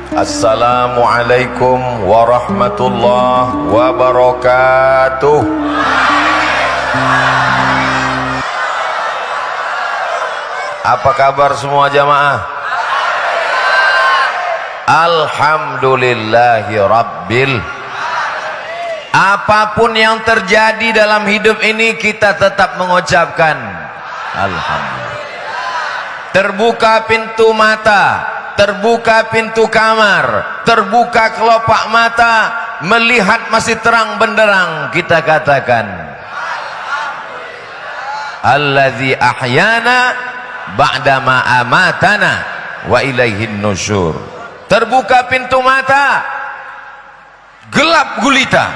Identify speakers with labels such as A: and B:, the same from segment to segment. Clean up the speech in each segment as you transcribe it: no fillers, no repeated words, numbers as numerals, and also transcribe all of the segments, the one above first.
A: Assalamualaikum warahmatullahi wabarakatuh. Apa kabar semua jamaah? Alhamdulillahi rabbil. Apapun yang terjadi dalam hidup ini kita tetap mengucapkan alhamdulillah. Terbuka pintu mata, terbuka pintu kamar, terbuka kelopak mata, melihat masih terang benderang, kita katakan alladzi ahyana ba'dama amatana wa ilaihin nusyur. Terbuka pintu mata, gelap gulita,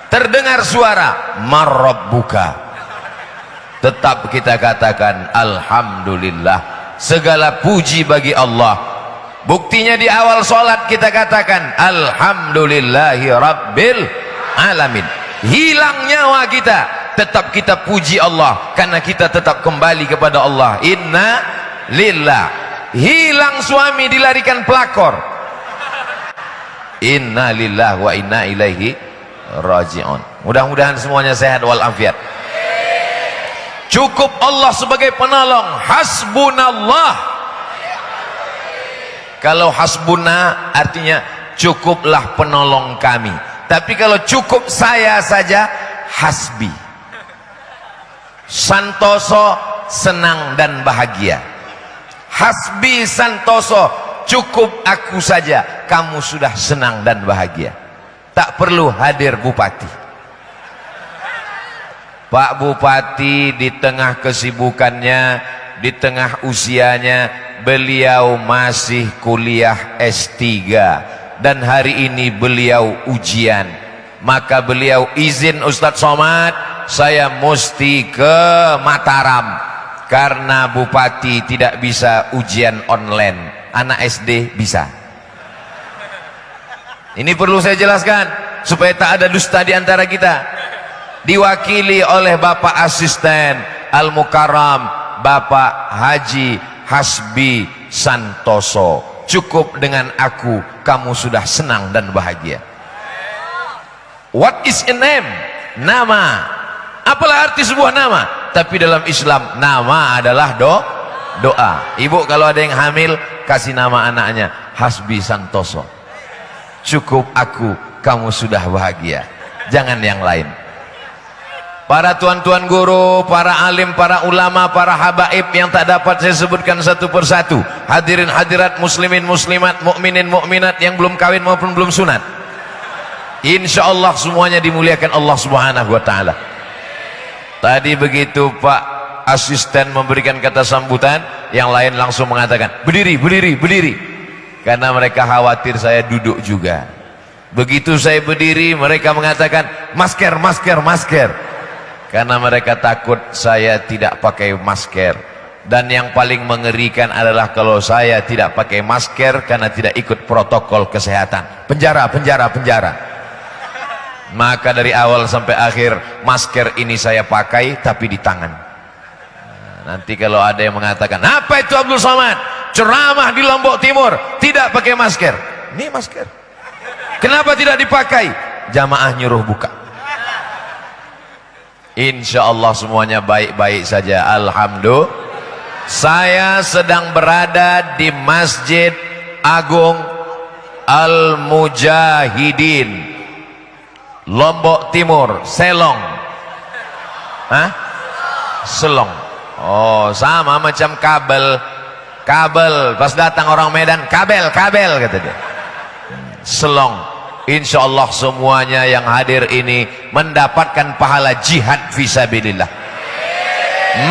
A: terdengar suara marrabbuka, tetap kita katakan alhamdulillah. Segala puji bagi Allah. Buktinya di awal sholat kita katakan alhamdulillahi rabbil alamin. Hilang nyawa kita, tetap kita puji Allah, karena kita tetap kembali kepada Allah. Inna lillah. Hilang suami, dilarikan pelakor, inna lillah wa inna ilaihi raji'un. Mudah-mudahan semuanya sehat walafiat. Cukup Allah sebagai penolong. Hasbunallah. Kalau hasbuna artinya cukuplah penolong kami. Tapi kalau cukup saya saja, hasbi. Santoso, senang dan bahagia. Hasbi santoso, cukup aku saja, kamu sudah senang dan bahagia. Tak perlu hadir bupati. Pak Bupati di tengah kesibukannya, di tengah usianya, beliau masih kuliah S3 dan hari ini beliau ujian. Maka beliau izin, Ustadz Somad, saya mesti ke Mataram karena Bupati tidak bisa ujian online, anak SD bisa. Ini perlu saya jelaskan supaya tak ada dusta di antara kita. Diwakili oleh Bapak Asisten Al-Mukarram Bapak Haji Hasbi Santoso. Cukup dengan aku, kamu sudah senang dan bahagia. What is a name? Nama. Apalah arti sebuah nama? Tapi dalam Islam nama adalah doa. Ibu kalau ada yang hamil, kasih nama anaknya Hasbi Santoso. Cukup aku, kamu sudah bahagia. Jangan yang lain. Para tuan-tuan guru, para alim, para ulama, para habaib yang tak dapat saya sebutkan satu persatu. Hadirin hadirat, muslimin muslimat, mukminin mukminat yang belum kawin maupun belum sunat. Insya Allah semuanya dimuliakan Allah Subhanahu wa ta'ala. Tadi begitu Pak Asisten memberikan kata sambutan, yang lain langsung mengatakan berdiri, berdiri, berdiri, karena mereka khawatir saya duduk juga. Begitu saya berdiri, mereka mengatakan masker, masker, masker, karena mereka takut saya tidak pakai masker. Dan yang paling mengerikan adalah kalau saya tidak pakai masker karena tidak ikut protokol kesehatan. Penjara, penjara, penjara. Maka dari awal sampai akhir masker ini saya pakai, tapi di tangan. Nanti kalau ada yang mengatakan, apa itu Abdul Somad ceramah di Lombok Timur tidak pakai masker? Ini masker. Kenapa tidak dipakai? Jamaah nyuruh buka. Insya Allah semuanya baik-baik saja. Alhamdulillah. Saya sedang berada di Masjid Agung Al-Mujahidin, Lombok Timur, Selong. Hah? Selong. Oh, sama macam kabel. Kabel. Pas datang orang Medan, kabel, kabel kata dia. Selong. Insya Allah semuanya yang hadir ini mendapatkan pahala jihad fisabilillah.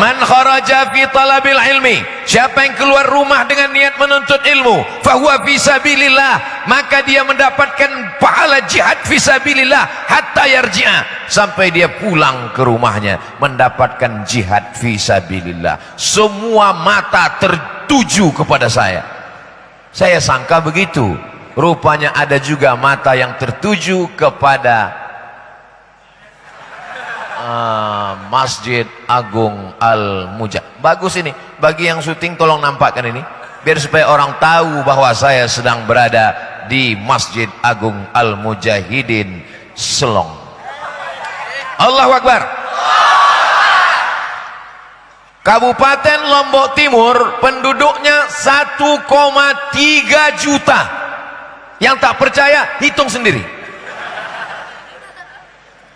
A: Man kharaja fi talabil ilmi, siapa yang keluar rumah dengan niat menuntut ilmu, fahuwa fisabilillah, maka dia mendapatkan pahala jihad fisabilillah hatta yarji'a, sampai dia pulang ke rumahnya mendapatkan jihad fisabilillah. Semua mata tertuju kepada saya. Saya sangka begitu. Rupanya ada juga mata yang tertuju kepada Masjid Agung Al-Mujahidin. Bagus ini. Bagi yang syuting tolong nampakkan ini, biar supaya orang tahu bahwa saya sedang berada di Masjid Agung Al-Mujahidin Selong. Allahu Akbar. Kabupaten Lombok Timur penduduknya 1,3 juta. Yang tak percaya hitung sendiri.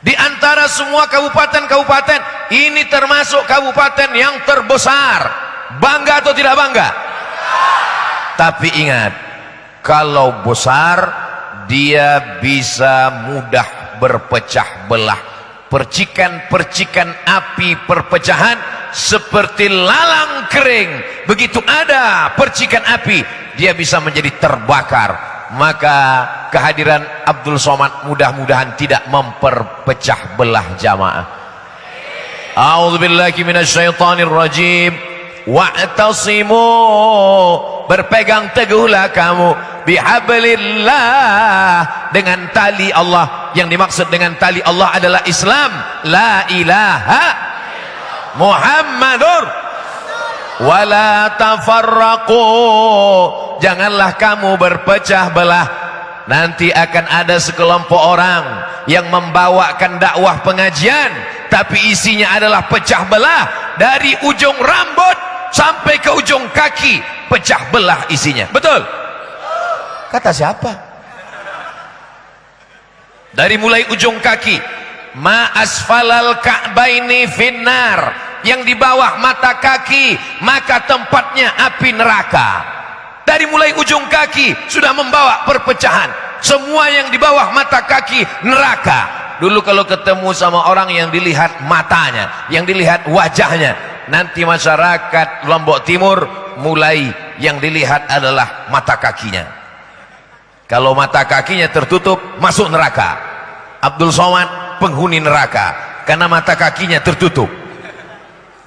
A: Di antara semua kabupaten-kabupaten ini termasuk kabupaten yang terbesar. Bangga atau tidak bangga? Tapi ingat, kalau besar dia bisa mudah berpecah belah. Percikan-percikan api perpecahan seperti lalang kering. Begitu ada percikan api, dia bisa menjadi terbakar. Maka kehadiran Abdul Somad mudah-mudahan tidak memperpecah belah jamaah. A'udzubillahi minasyaitonir rajim. Wa'tasimu, berpegang teguhlah kamu bihablillah, dengan tali Allah. Yang dimaksud dengan tali Allah adalah Islam. La ilaha Muhammadur wala tafarraqu, janganlah kamu berpecah belah. Nanti akan ada sekelompok orang yang membawakan dakwah pengajian, tapi isinya adalah pecah belah. Dari ujung rambut sampai ke ujung kaki pecah belah isinya. Betul? Kata siapa? Dari mulai ujung kaki, ma asfalal ka'baini finnar, yang di bawah mata kaki maka tempatnya api neraka. Dari mulai ujung kaki sudah membawa perpecahan. Semua yang di bawah mata kaki neraka. Dulu kalau ketemu sama orang yang dilihat matanya, yang dilihat wajahnya, nanti masyarakat Lombok Timur mulai yang dilihat adalah mata kakinya. Kalau mata kakinya tertutup, masuk neraka. Abdul Somad penghuni neraka karena mata kakinya tertutup.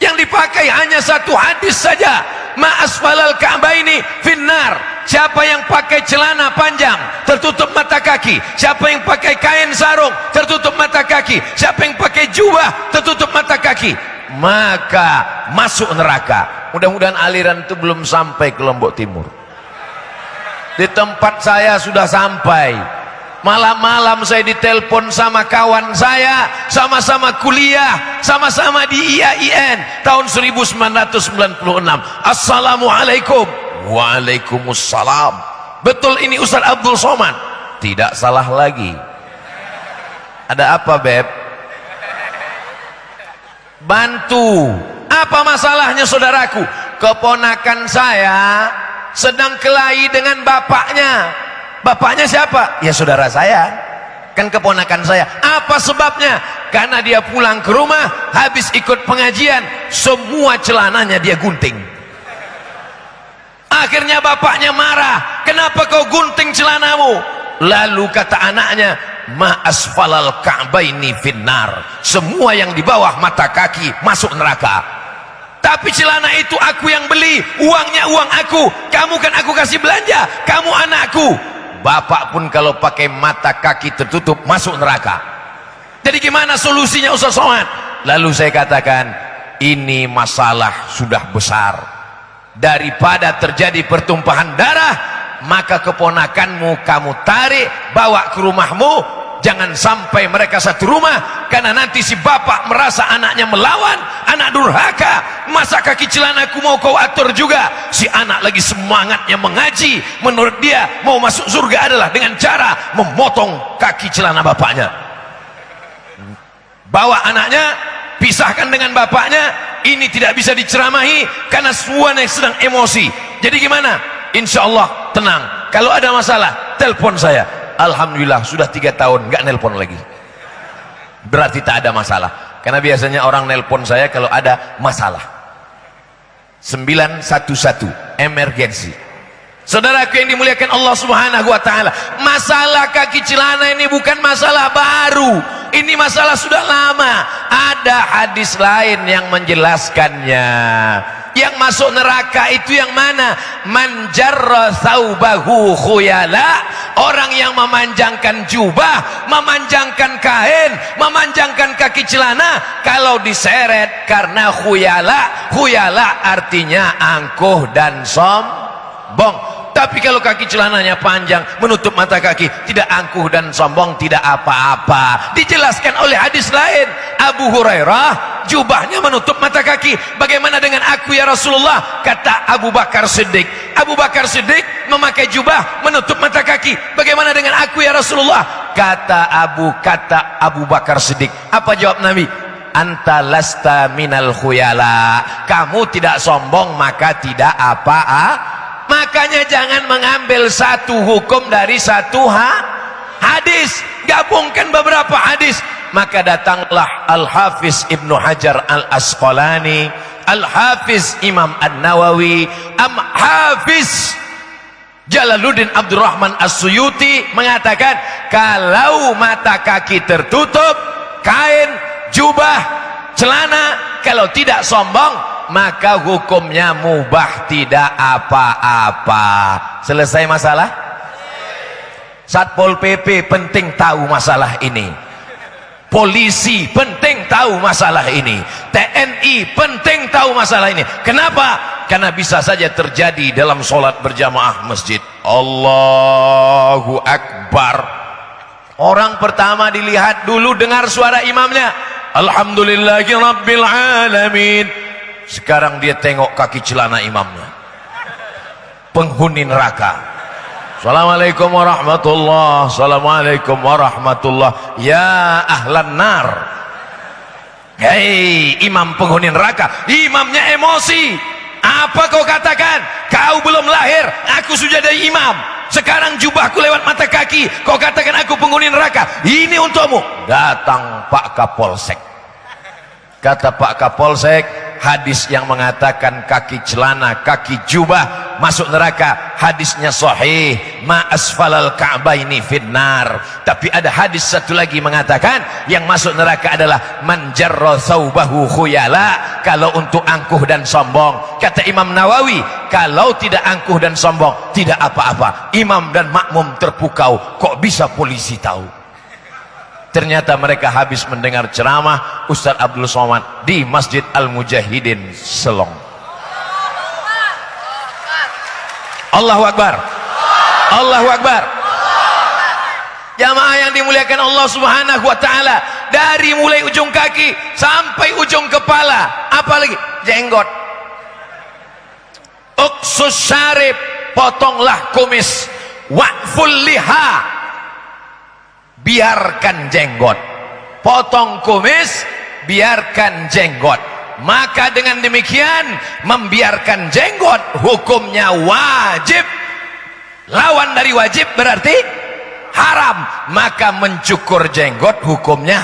A: Yang dipakai hanya satu hadis saja, ma asfalal ka'baini finnar. Siapa yang pakai celana panjang tertutup mata kaki, siapa yang pakai kain sarung tertutup mata kaki, siapa yang pakai jubah tertutup mata kaki, maka masuk neraka. Mudah-mudahan aliran itu belum sampai ke Lombok Timur. Di tempat saya sudah sampai. Malam-malam saya ditelepon sama kawan saya, sama-sama kuliah, sama-sama di IAIN tahun 1996. Assalamualaikum. Waalaikumsalam. Betul ini Ustaz Abdul Somad? Tidak salah lagi. Ada apa, Beb? Bantu. Apa masalahnya, saudaraku? Keponakan saya sedang kelahi dengan bapaknya. Bapaknya siapa? Ya saudara saya, kan keponakan saya. Apa sebabnya? Karena dia pulang ke rumah habis ikut pengajian, semua celananya dia gunting. Akhirnya bapaknya marah, kenapa kau gunting celanamu? Lalu kata anaknya, ma asfalal ka'baini finnar, semua yang di bawah mata kaki masuk neraka. Tapi celana itu aku yang beli, uangnya uang aku, kamu kan aku kasih belanja, kamu anakku. Bapak pun kalau pakai mata kaki tertutup masuk neraka. Jadi gimana solusinya Ustaz Somad? Lalu saya katakan, ini masalah sudah besar. Daripada terjadi pertumpahan darah, maka keponakanmu kamu tarik, bawa ke rumahmu. Jangan sampai mereka satu rumah, karena nanti si bapak merasa anaknya melawan, anak durhaka. Masa kaki celanaku mau kau atur juga? Si anak lagi semangatnya mengaji, menurut dia mau masuk surga adalah dengan cara memotong kaki celana bapaknya. Bawa anaknya, pisahkan dengan bapaknya. Ini tidak bisa diceramahi karena semuanya sedang emosi. Jadi gimana? Insya Allah tenang. Kalau ada masalah, telepon saya. Alhamdulillah sudah 3 tahun nggak nelpon lagi. Berarti tak ada masalah. Karena biasanya orang nelpon saya kalau ada masalah. 911 emergency. Saudaraku yang dimuliakan Allah Subhanahu wa taala, masalah kaki celana ini bukan masalah baru. Ini masalah sudah lama. Ada hadis lain yang menjelaskannya. Yang masuk neraka itu yang mana? Man jarra thawbahu khuyala, orang yang memanjangkan jubah, memanjangkan kain, memanjangkan kaki celana kalau diseret karena khuyala. Khuyala artinya angkuh dan sombong. Tapi kalau kaki celananya panjang menutup mata kaki, tidak angkuh dan sombong, tidak apa-apa. Dijelaskan oleh hadis lain, Abu Hurairah jubahnya menutup mata kaki. Bagaimana dengan aku ya Rasulullah? Kata Abu Bakar Siddiq. Abu Bakar Siddiq memakai jubah menutup mata kaki. Bagaimana dengan aku ya Rasulullah? Kata Abu Bakar Siddiq. Apa jawab Nabi? Anta lasta minal khuyala. Kamu tidak sombong, maka tidak apa-apa. Makanya jangan mengambil satu hukum dari satu hadis, gabungkan beberapa hadis. Maka datanglah Al-Hafiz Ibnu Hajar Al-Asqalani, Al-Hafiz Imam An-Nawawi, Hafiz Jalaluddin Abdurrahman As-Suyuti mengatakan, kalau mata kaki tertutup, kain, jubah, celana, kalau tidak sombong, maka hukumnya mubah, tidak apa-apa. Selesai masalah? Satpol PP penting tahu masalah ini, polisi penting tahu masalah ini, TNI penting tahu masalah ini. Kenapa? Karena bisa saja terjadi dalam sholat berjamaah masjid. Allahu Akbar. Orang pertama dilihat dulu, dengar suara imamnya, Alhamdulillahi Rabbil Alamin. Sekarang dia tengok kaki celana imamnya, penghuni neraka. Assalamualaikum warahmatullah, assalamualaikum warahmatullah, ya ahlan nar. Hei imam penghuni neraka, imamnya emosi. Apa kau katakan? Kau belum lahir, aku sudah jadi imam. Sekarang jubahku lewat mata kaki, kau katakan aku penghuni neraka. Ini untukmu. Datang Pak Kapolsek. Kata Pak Kapolsek, hadis yang mengatakan kaki celana, kaki jubah masuk neraka, hadisnya sahih, ma asfalal ka'baini finnar. Tapi ada hadis satu lagi mengatakan yang masuk neraka adalah man jarra thawbahu khuyala, kalau untuk angkuh dan sombong. Kata Imam Nawawi, kalau tidak angkuh dan sombong tidak apa-apa. Imam dan makmum terpukau, kok bisa polisi tahu? Ternyata mereka habis mendengar ceramah Ustaz Abdul Somad di Masjid Al-Mujahidin Selong. Allahu Akbar, Allahu Akbar. Jamaah yang dimuliakan Allah Subhanahu wa ta'ala, dari mulai ujung kaki sampai ujung kepala, apalagi jenggot, uksus syarib, potonglah kumis, wa'ful liha, biarkan jenggot, potong kumis, biarkan jenggot. Maka dengan demikian membiarkan jenggot hukumnya wajib. Lawan dari wajib berarti haram. Maka mencukur jenggot hukumnya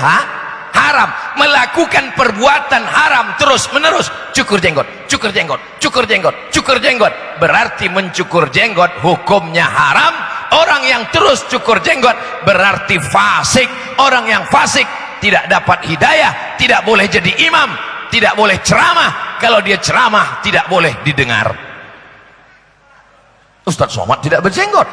A: haram. Melakukan perbuatan haram terus menerus, cukur jenggot, cukur jenggot, cukur jenggot, cukur jenggot, berarti mencukur jenggot hukumnya haram. Orang yang terus cukur jenggot berarti fasik. Orang yang fasik tidak dapat hidayah, tidak boleh jadi imam, tidak boleh ceramah. Kalau dia ceramah tidak boleh didengar. Ustaz Somad tidak berjenggot,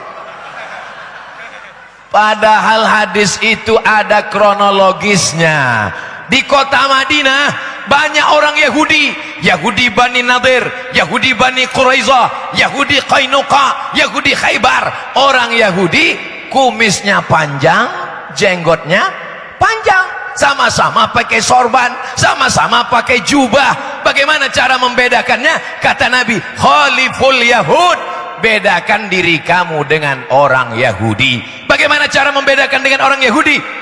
A: padahal hadis itu ada kronologisnya. Di kota Madinah banyak orang Yahudi, Yahudi Bani Nadir, Yahudi Bani Quraizah, Yahudi Qainuqa, Yahudi Khaybar. Orang Yahudi kumisnya panjang, jenggotnya panjang, sama-sama pakai sorban, sama-sama pakai jubah. Bagaimana cara membedakannya? Kata Nabi, khaliful Yahud, bedakan diri kamu dengan orang Yahudi. Bagaimana cara membedakan dengan orang Yahudi?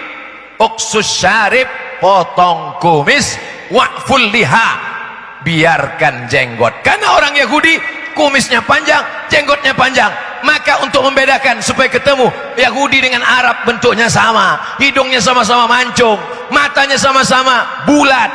A: Uksus syarib, potong kumis, wa'ful liha, biarkan jenggot. Karena orang Yahudi kumisnya panjang, jenggotnya panjang. Maka untuk membedakan supaya ketemu, Yahudi dengan Arab bentuknya sama, hidungnya sama-sama mancung, matanya sama-sama bulat,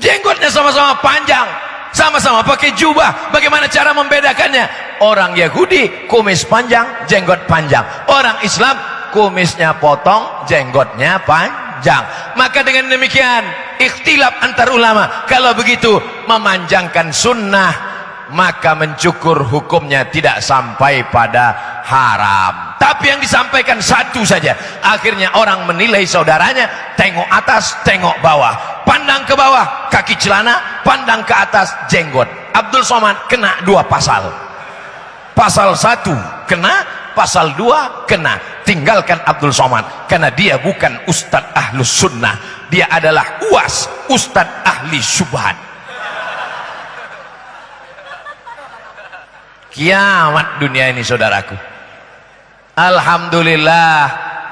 A: jenggotnya sama-sama panjang, sama-sama pakai jubah. Bagaimana cara membedakannya? Orang Yahudi kumis panjang, jenggot panjang. Orang Islam kumisnya potong, jenggotnya panjang. Maka dengan demikian ikhtilaf antar ulama. Kalau begitu memanjangkan sunnah, maka mencukur hukumnya tidak sampai pada haram. Tapi yang disampaikan satu saja, akhirnya orang menilai saudaranya, tengok atas, tengok bawah, pandang ke bawah kaki celana, pandang ke atas jenggot. Abdul Somad kena 2 pasal. pasal 1 kena, pasal 2 kena. Tinggalkan Abdul Somad karena dia bukan Ustadz Ahlus Sunnah, dia adalah UAS, Ustadz Ahli Syubhat. Kiamat dunia ini saudaraku. Alhamdulillah,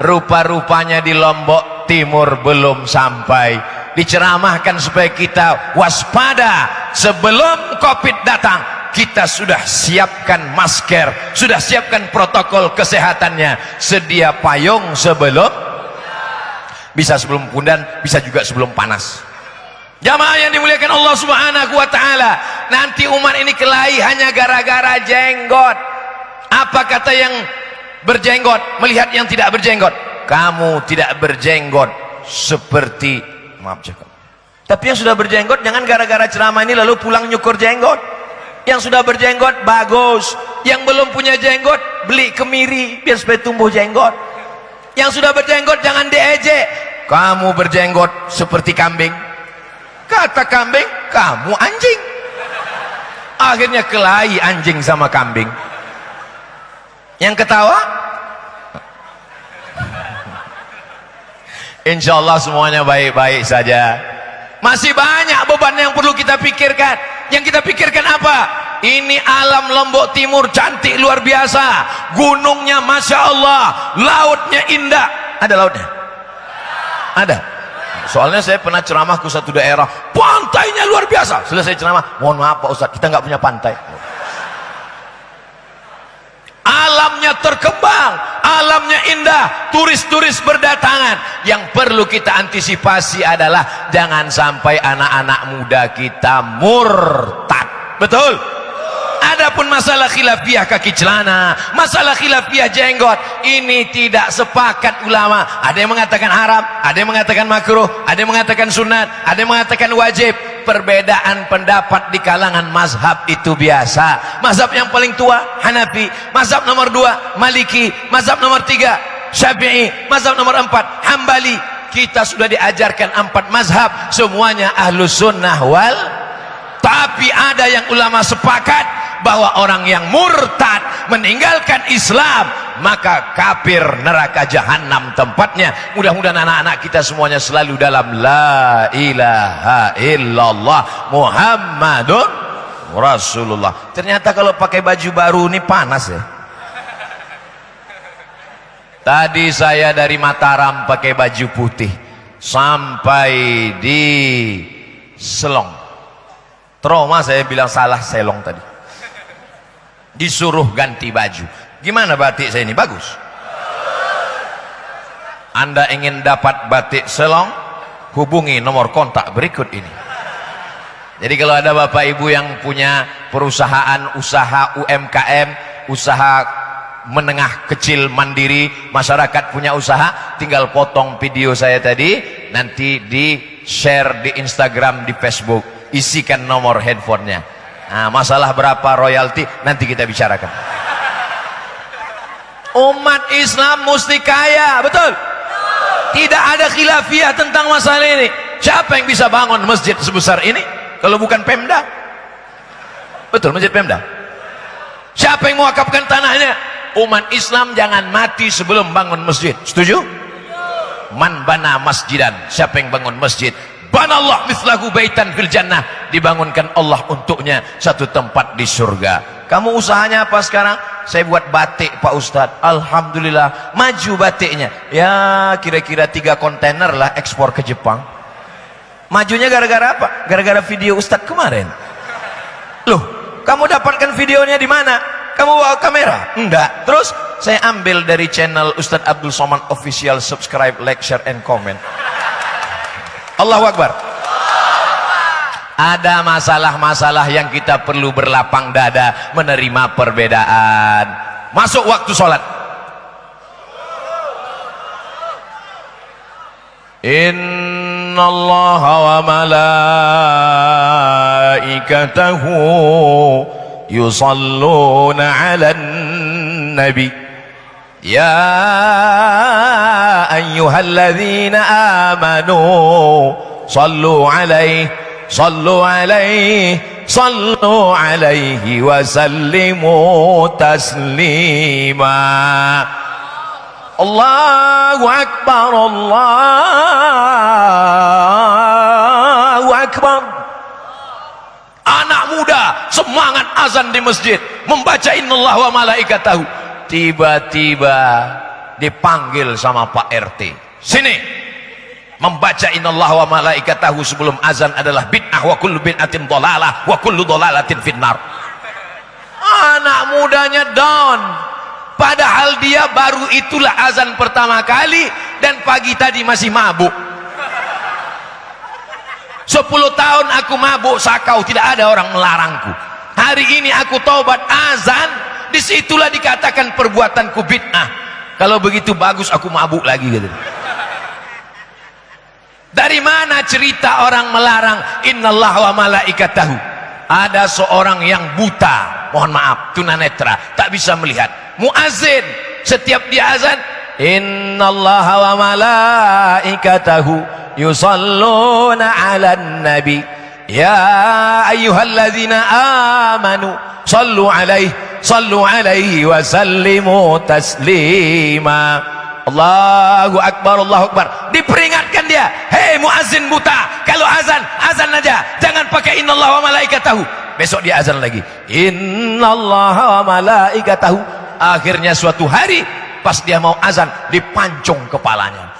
A: rupa-rupanya di Lombok Timur belum sampai. Diceramahkan supaya kita waspada sebelum COVID datang. Kita sudah siapkan masker, sudah siapkan protokol kesehatannya, sedia payung sebelum, bisa sebelum pundan, bisa juga sebelum panas. Jamaah yang dimuliakan Allah Subhanahu wa ta'ala, nanti umat ini kelahi hanya gara-gara jenggot. Apa kata yang berjenggot melihat yang tidak berjenggot? Kamu tidak berjenggot seperti, maaf cakap, tapi yang sudah berjenggot jangan gara-gara ceramah ini lalu pulang nyukur jenggot. Yang sudah berjenggot bagus, yang belum punya jenggot beli kemiri biar supaya tumbuh jenggot. Yang sudah berjenggot jangan diejek, kamu berjenggot seperti kambing. Kata kambing, kamu anjing. Akhirnya kelahi anjing sama kambing. Yang ketawa, insya Allah semuanya baik-baik saja. Masih banyak beban yang perlu kita pikirkan. Yang kita pikirkan apa? Ini alam Lombok Timur cantik luar biasa, gunungnya Masya Allah, lautnya indah. Ada lautnya? Ada. Soalnya saya pernah ceramah ke satu daerah, pantainya luar biasa. Selesai ceramah, mohon maaf Pak Ustadz, kita nggak punya pantai. Alamnya terkembang, alamnya indah, turis-turis berdatangan. Yang perlu kita antisipasi adalah jangan sampai anak-anak muda kita murtad. Betul? Adapun masalah khilafiyah kaki celana, masalah khilafiyah jenggot, ini tidak sepakat ulama. Ada yang mengatakan haram, ada yang mengatakan makruh, ada yang mengatakan sunat, ada yang mengatakan wajib. Perbedaan pendapat di kalangan mazhab itu biasa. Mazhab yang paling tua Hanafi, mazhab nomor 2 Maliki, mazhab nomor 3 Syafi'i, mazhab nomor 4 Hambali. Kita sudah diajarkan 4 mazhab, semuanya ahlus sunnah wal. Tapi ada yang ulama sepakat bahwa orang yang murtad meninggalkan Islam maka kafir, neraka jahanam tempatnya. Mudah-mudahan anak-anak kita semuanya selalu dalam la ilaha illallah Muhammadun Rasulullah. Ternyata kalau pakai baju baru ini panas ya. Tadi saya dari Mataram pakai baju putih sampai di Selong. Trauma, saya bilang salah Selong tadi. Disuruh ganti baju. Gimana batik saya ini? Bagus. Anda ingin dapat batik Selong, hubungi nomor kontak berikut ini. Jadi kalau ada bapak ibu yang punya perusahaan, usaha UMKM, usaha menengah kecil mandiri, masyarakat punya usaha, tinggal potong video saya tadi, nanti di share di Instagram, di Facebook, isikan nomor handphonenya. Nah, masalah berapa royalti nanti kita bicarakan. Umat Islam mesti kaya, betul? Tidak ada khilafiyah tentang masalah ini. Siapa yang bisa bangun masjid sebesar ini kalau bukan Pemda? Betul, masjid Pemda. Siapa yang mewakafkan tanahnya? Umat Islam jangan mati sebelum bangun masjid. Setuju? Man bana masjidan, siapa yang bangun masjid, banallah mislahu baitan fil jannah, dibangunkan Allah untuknya satu tempat di surga. Kamu usahanya apa sekarang? Saya buat batik Pak Ustadz. Alhamdulillah maju batiknya. Ya kira-kira 3 kontainer lah ekspor ke Jepang. Majunya gara-gara apa? Gara-gara video Ustadz kemarin. Loh, kamu dapatkan videonya di mana? Kamu bawa kamera? Enggak. Terus saya ambil dari channel Ustadz Abdul Somad Official. Subscribe, like, share, and comment. Allahu Akbar. Ada masalah-masalah yang kita perlu berlapang dada menerima perbedaan. Masuk waktu sholat. Innallaha wa malaikatahu yusalluna 'alan nabi. Ya ayyuhalladzina amanu sallu alaihi sallu alaihi wa sallimu taslima. Allahu akbar, Allahu akbar. Anak muda semangat azan di masjid, membaca innallaha wa malaikatahu. Tiba-tiba dipanggil sama Pak RT, sini, membaca innallaha wa malaikatahu sebelum azan adalah bid'ah, wa kullu bid'atin dhalalah, wa kullu dhalalatin finnar. Anak mudanya down, padahal dia baru itulah azan pertama kali dan pagi tadi masih mabuk. 10 tahun aku mabuk sakau, tidak ada orang melarangku. Hari ini aku taubat azan, disitulah dikatakan perbuatanku bid'ah. Kalau begitu bagus aku mabuk lagi gitu. Dari mana cerita orang melarang innallaha wa malaikatahu? Ada seorang yang buta, mohon maaf, tunanetra, tak bisa melihat. Muazin, setiap dia azan, innallaha wa malaikatahu yusalluna 'alan nabi ya ayyuhalladzina amanu sallu alaihi wa sallimu taslima. Allahu akbar, Allahu akbar. Diperingatkan dia, hei muazin buta, kalau azan aja, jangan pakai innallaha wa malaikatahu. Besok dia azan lagi, innallaha wa malaikatahu. Akhirnya suatu hari pas dia mau azan dipancung kepalanya.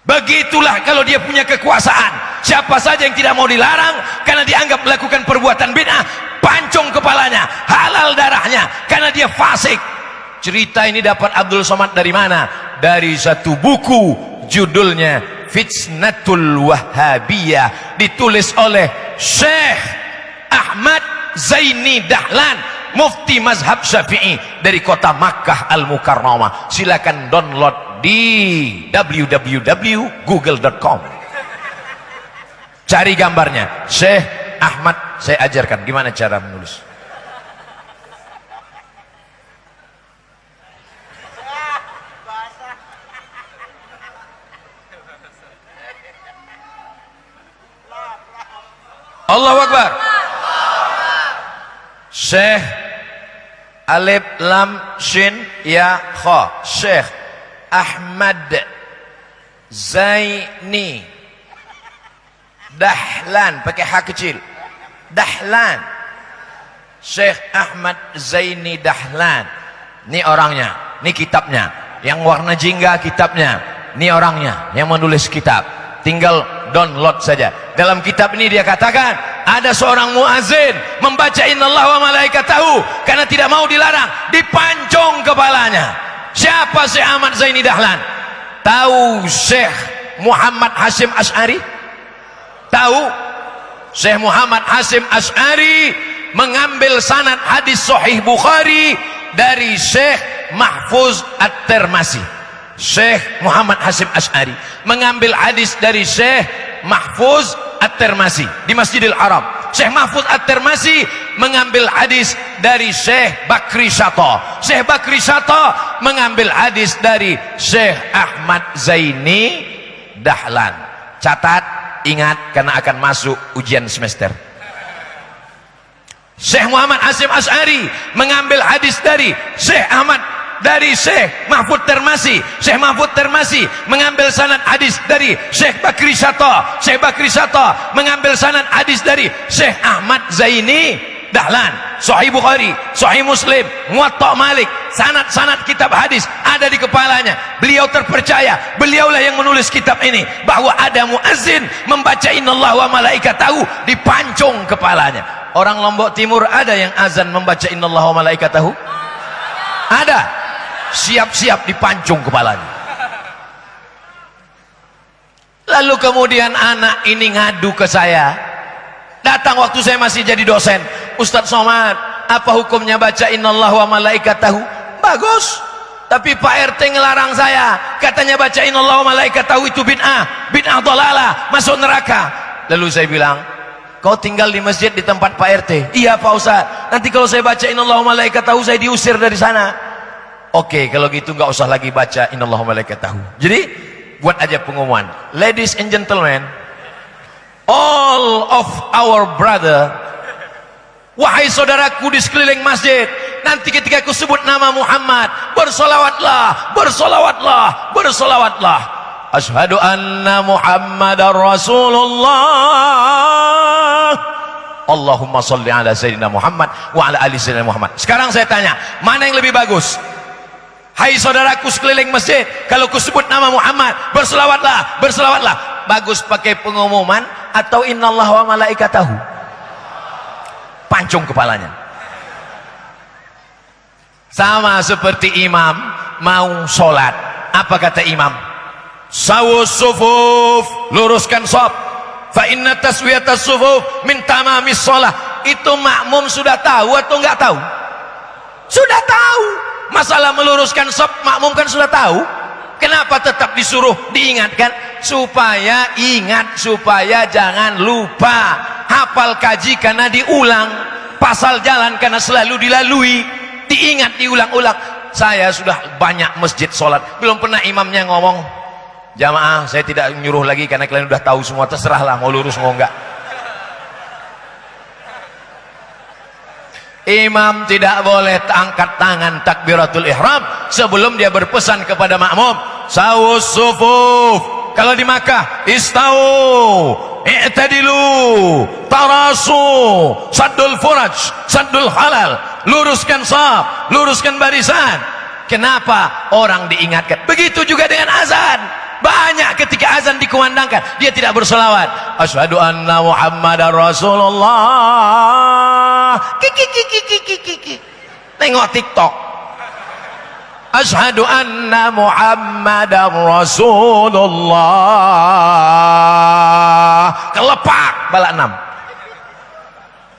A: Begitulah kalau dia punya kekuasaan, siapa saja yang tidak mau dilarang karena dianggap melakukan perbuatan bid'ah, pancung kepalanya, halal darahnya karena dia fasik. Cerita ini dapat Abdul Somad dari mana? Dari satu buku judulnya Fitnatul Wahhabiyah, ditulis oleh Syekh Ahmad Zaini Dahlan, mufti mazhab Syafi'i dari kota Makkah Al-Mukarramah. Silakan download di www.google.com. Cari gambarnya. Syekh Ahmad, saya ajarkan gimana cara menulis. Allahu Akbar. Syekh alif lam shin ya kha, Syekh Ahmad Zaini Dahlan, pakai H kecil, Dahlan. Syekh Ahmad Zaini Dahlan. Ini orangnya, ini kitabnya, yang warna jingga kitabnya, ini orangnya yang menulis kitab. Tinggal download saja. Dalam kitab ini dia katakan ada seorang muazin membaca innallaha wa malaikatahu karena tidak mau dilarang, dipancung kepalanya. Siapa Syekh Ahmad Zaini Dahlan? Tahu Syekh Muhammad Hasyim Asy'ari? Tahu? Syekh Muhammad Hasyim Asy'ari mengambil sanad hadis Sahih Bukhari dari Syekh Mahfuz At-Tirmidzi. Syekh Muhammad Hasyim Asy'ari mengambil hadis dari Syekh Mahfuz At-Tirmidzi di Masjidil Haram. Syekh Mahfuz At-Tirmidzi mengambil hadis dari Syekh Bakri Syato. Syekh Bakri Syato mengambil hadis dari Syekh Ahmad Zaini Dahlan. Catat, ingat, karena akan masuk ujian semester. Syekh Muhammad Hasyim Asy'ari mengambil hadis dari Syekh Ahmad, dari Syekh Mahfuz Tirmidzi. Syekh Mahfuz Tirmidzi mengambil sanad hadis dari Syekh Bakri Syato. Syekh Bakri Syato mengambil sanad hadis dari Syekh Ahmad Zaini Dahlan. Sahih Bukhari, Sahih Muslim, Muwatta Malik, sanad-sanad kitab hadis ada di kepalanya. Beliau terpercaya, beliaulah yang menulis kitab ini, bahwa ada muazin membaca innallaha wa malaikatahu, dipancung kepalanya. Orang Lombok Timur ada yang azan membaca innallaha wa malaikatahu? Ada. Siap-siap dipancung kepalanya. Lalu kemudian anak ini ngadu ke saya, datang waktu saya masih jadi dosen. Ustadz Somad, apa hukumnya baca innallaha wa malaikatahu? Bagus, tapi Pak RT ngelarang saya, katanya baca innallaha wa malaikatahu itu bid'ah, bid'ah dhalalah, masuk neraka. Lalu saya bilang, kau tinggal di masjid di tempat Pak RT? Iya Pak Ustadz, nanti kalau saya baca innallaha wa malaikatahu saya diusir dari sana. Oke, kalau gitu nggak usah lagi baca innallaha wa malaikatahu. Jadi buat aja pengumuman, ladies and gentlemen, all of our brother Wahai saudaraku di sekeliling masjid, nanti ketika aku sebut nama Muhammad, bersolawatlah, bersolawatlah, bersolawatlah. Asyhadu anna Muhammadar Rasulullah. Allahumma salli ala Sayyidina Muhammad wa ala ali Sayyidina Muhammad. Sekarang saya tanya, mana yang lebih bagus? Hai saudaraku sekeliling masjid, kalau ku sebut nama Muhammad, bersolawatlah, bersolawatlah. Bagus pakai pengumuman atau innallaha wa malaikatahu? Pancung kepalanya. Sama seperti imam mau sholat, apa kata imam? Sawus sufuf, luruskan shaf. Fa inna taswiyatas sufuf min tamamis shalah. Itu makmum sudah tahu atau enggak tahu? Sudah tahu. Masalah meluruskan shaf makmum kan sudah tahu. Kenapa tetap disuruh diingatkan? Supaya ingat, supaya jangan lupa. Hafal kaji karena diulang, pasal jalan karena selalu dilalui, diingat, diulang-ulang. Saya sudah banyak masjid sholat, belum pernah imamnya ngomong, jamaah saya tidak nyuruh lagi karena kalian udah tahu semua, terserahlah mau lurus mau enggak. Imam tidak boleh angkat tangan takbiratul ihram sebelum dia berpesan kepada makmum, sawus sufuf. Kalau di Makkah, istau, i'tadilu, tarasu, saddul furaj, saddul halal, luruskan shaf, luruskan barisan. Kenapa orang diingatkan? Begitu juga dengan azan. Banyak ketika azan dikumandangkan, dia tidak bersolawat. Asyhadu anna Muhammadar Rasulullah. Kiki. Tengok TikTok. Asyhadu anna Muhammadar Rasulullah. Kelepak bala 6.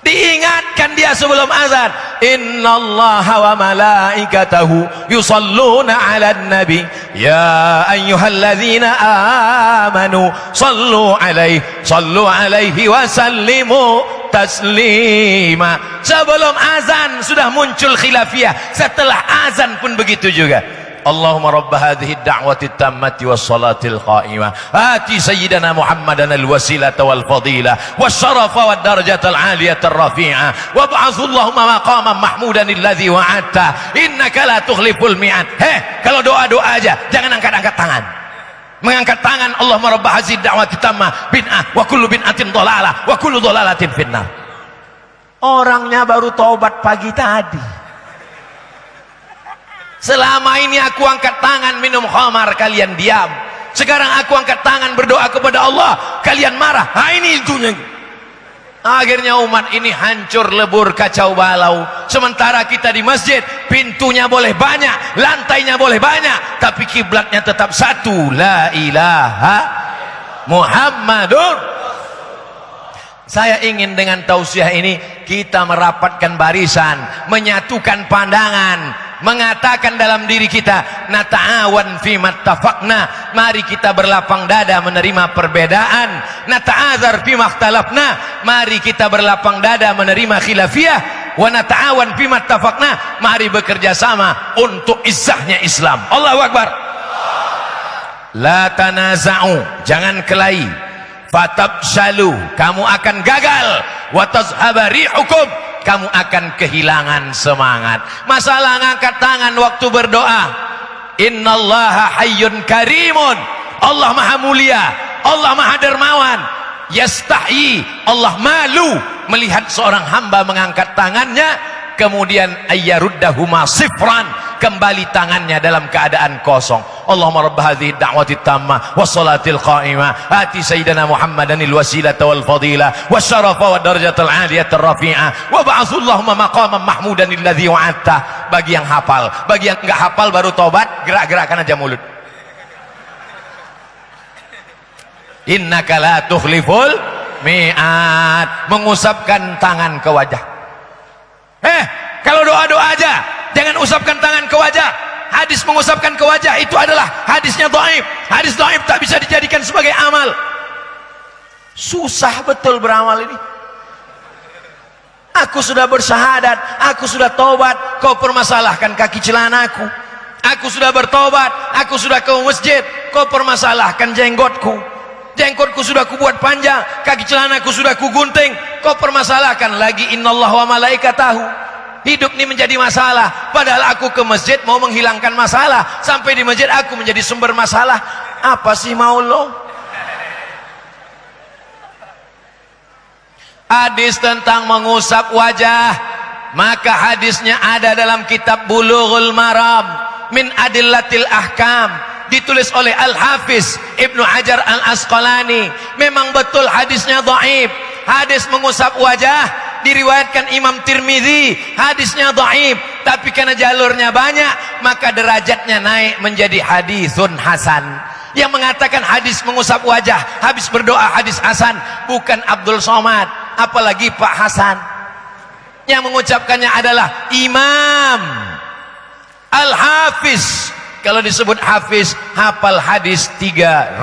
A: Diingatkan dia sebelum azan, innallaha wa malaikatahu yusalluna 'alan nabi ya ayyuhalladzina amanu sallu alaihi wa sallimu taslima. Sebelum azan sudah muncul khilafiyah, setelah azan pun begitu juga. Allahumma rabb hadhihi ad-da'wati at-tammati was-salatil qa'imah ati sayyidina Muhammadan al-wasilata wal fadilah wasyarafa wad-darajatal 'aliyatar rafi'ah wab'athu Allahumma maqaman mahmudan alladhi wa'adta innaka la tukhliful mi'ad. Kalau doa-doa aja jangan angkat-angkat tangan. Mengangkat tangan Allahumma rabb hadhihi ad-da'wati at-tammah bid'ah wa kullu bid'atin dhalalah wa kullu dhalalatin finnar. Orangnya baru taubat pagi tadi. Selama ini aku angkat tangan minum khamar, kalian diam. Sekarang aku angkat tangan berdoa kepada Allah, kalian marah. Nah ini itunya. Akhirnya umat ini hancur lebur kacau balau. Sementara kita di masjid, pintunya boleh banyak, lantainya boleh banyak, tapi kiblatnya tetap satu, la ilaha Muhammadur. Saya ingin dengan tausiah ini kita merapatkan barisan, menyatukan pandangan, mengatakan dalam diri kita, nata'awan fi mattafaqna, mari kita berlapang dada menerima perbedaan, nata'azar fi makhtalafna, mari kita berlapang dada menerima khilafiyah, wa nata'awan fi mattafaqna, mari bekerja sama untuk izzahnya Islam. Allahu Akbar. La tanaza'u, jangan kelahi. Fatabshalu, kamu akan gagal. Wa tazhaba rihukum, kamu akan kehilangan semangat. Masalah ngangkat tangan waktu berdoa, innallaha hayyun karimun, Allah maha mulia, Allah maha dermawan. Yastahyi, Allah malu melihat seorang hamba mengangkat tangannya kemudian ayyaruddahuma sifran, kembali tangannya dalam keadaan kosong. Allahumma rabb hadhihi ad-da'wati at-tammah was-salatil qa'imah ati sayyidina Muhammadanil wasilata wal fadilah wasyarafa wad darajatal 'aliyatar rafi'ah wa ba'athu Allahumma maqaman mahmudan alladzi wa'adta. Bagi yang hafal, bagi yang enggak hafal baru tobat, gerak-gerakkan aja mulut. Innaka la tukhliful mi'ad, mengusapkan tangan ke wajah. Kalau doa-doa aja jangan usapkan tangan ke wajah. Hadis mengusapkan ke wajah itu adalah hadisnya dhaif. Hadis dhaif tak bisa dijadikan sebagai amal. Susah betul beramal ini. Aku sudah bersyahadat, aku sudah taubat, kau permasalahkan kaki celanaku. Aku sudah bertobat, aku sudah ke masjid, kau permasalahkan jenggotku. Jenggotku sudah kubuat panjang, kaki celanaku sudah kugunting. Kau permasalahkan lagi innallaha wa malaikatahu. Hidup ini menjadi masalah. Padahal aku ke masjid mau menghilangkan masalah. Sampai di masjid aku menjadi sumber masalah. Apa sih mau lo? Hadis tentang mengusap wajah, maka hadisnya ada dalam kitab Bulughul Maram min Adillatil Ahkam, ditulis oleh Al-Hafiz Ibnu Hajar Al-Asqalani. Memang betul hadisnya dhaif. Hadis mengusap wajah diriwayatkan Imam Tirmidzi, hadisnya dhaif, tapi karena jalurnya banyak maka derajatnya naik menjadi hadisun hasan. Yang mengatakan hadis mengusap wajah habis berdoa hadis hasan bukan Abdul Somad, apalagi Pak Hasan. Yang mengucapkannya adalah Imam Al-Hafiz. Kalau disebut Hafiz, hafal hadis 300.000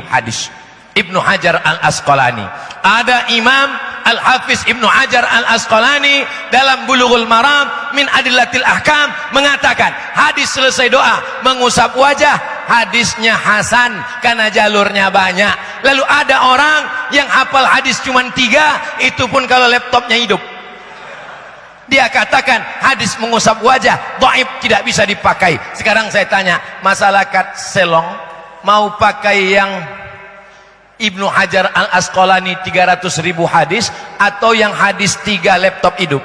A: hadis. Ibnu Hajar Al-Asqalani. Ada Imam Al-Hafiz Ibnu Hajar Al-Asqalani dalam Bulughul Maram min Adillatil Ahkam mengatakan hadis selesai doa mengusap wajah, hadisnya hasan karena jalurnya banyak. Lalu ada orang yang hafal hadis cuma 3, itu pun kalau laptopnya hidup. Dia katakan hadis mengusap wajah dhaif, tidak bisa dipakai. Sekarang saya tanya, masyarakat Selong mau pakai yang Ibnu Hajar Al-Asqalani 300.000 hadis atau yang hadis 3 laptop hidup?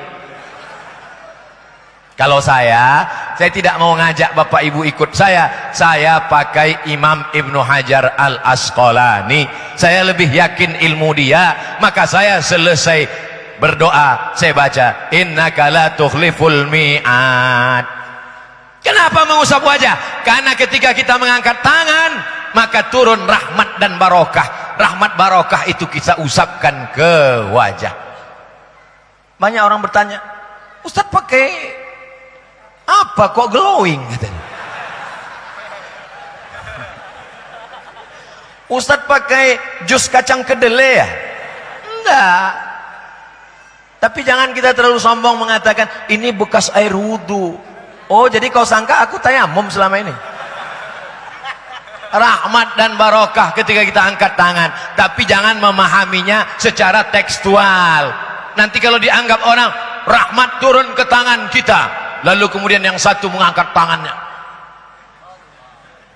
A: Kalau saya tidak mau ngajak Bapak Ibu ikut saya pakai Imam Ibnu Hajar Al-Asqalani. Saya lebih yakin ilmu dia, maka saya selesai berdoa saya baca innaka la tukhliful mi'ad. Kenapa mengusap wajah? Karena ketika kita mengangkat tangan maka turun rahmat dan barokah. Rahmat barokah itu kita usapkan ke wajah. Banyak orang bertanya, Ustaz pakai apa kok glowing? Ustaz pakai jus kacang kedelai ya? Enggak. Tapi jangan kita terlalu sombong mengatakan ini bekas air wudhu. Oh, jadi kau sangka aku tayamum selama ini? Rahmat dan barokah ketika kita angkat tangan, tapi jangan memahaminya secara tekstual. Nanti kalau dianggap orang rahmat turun ke tangan kita, lalu kemudian yang satu mengangkat tangannya,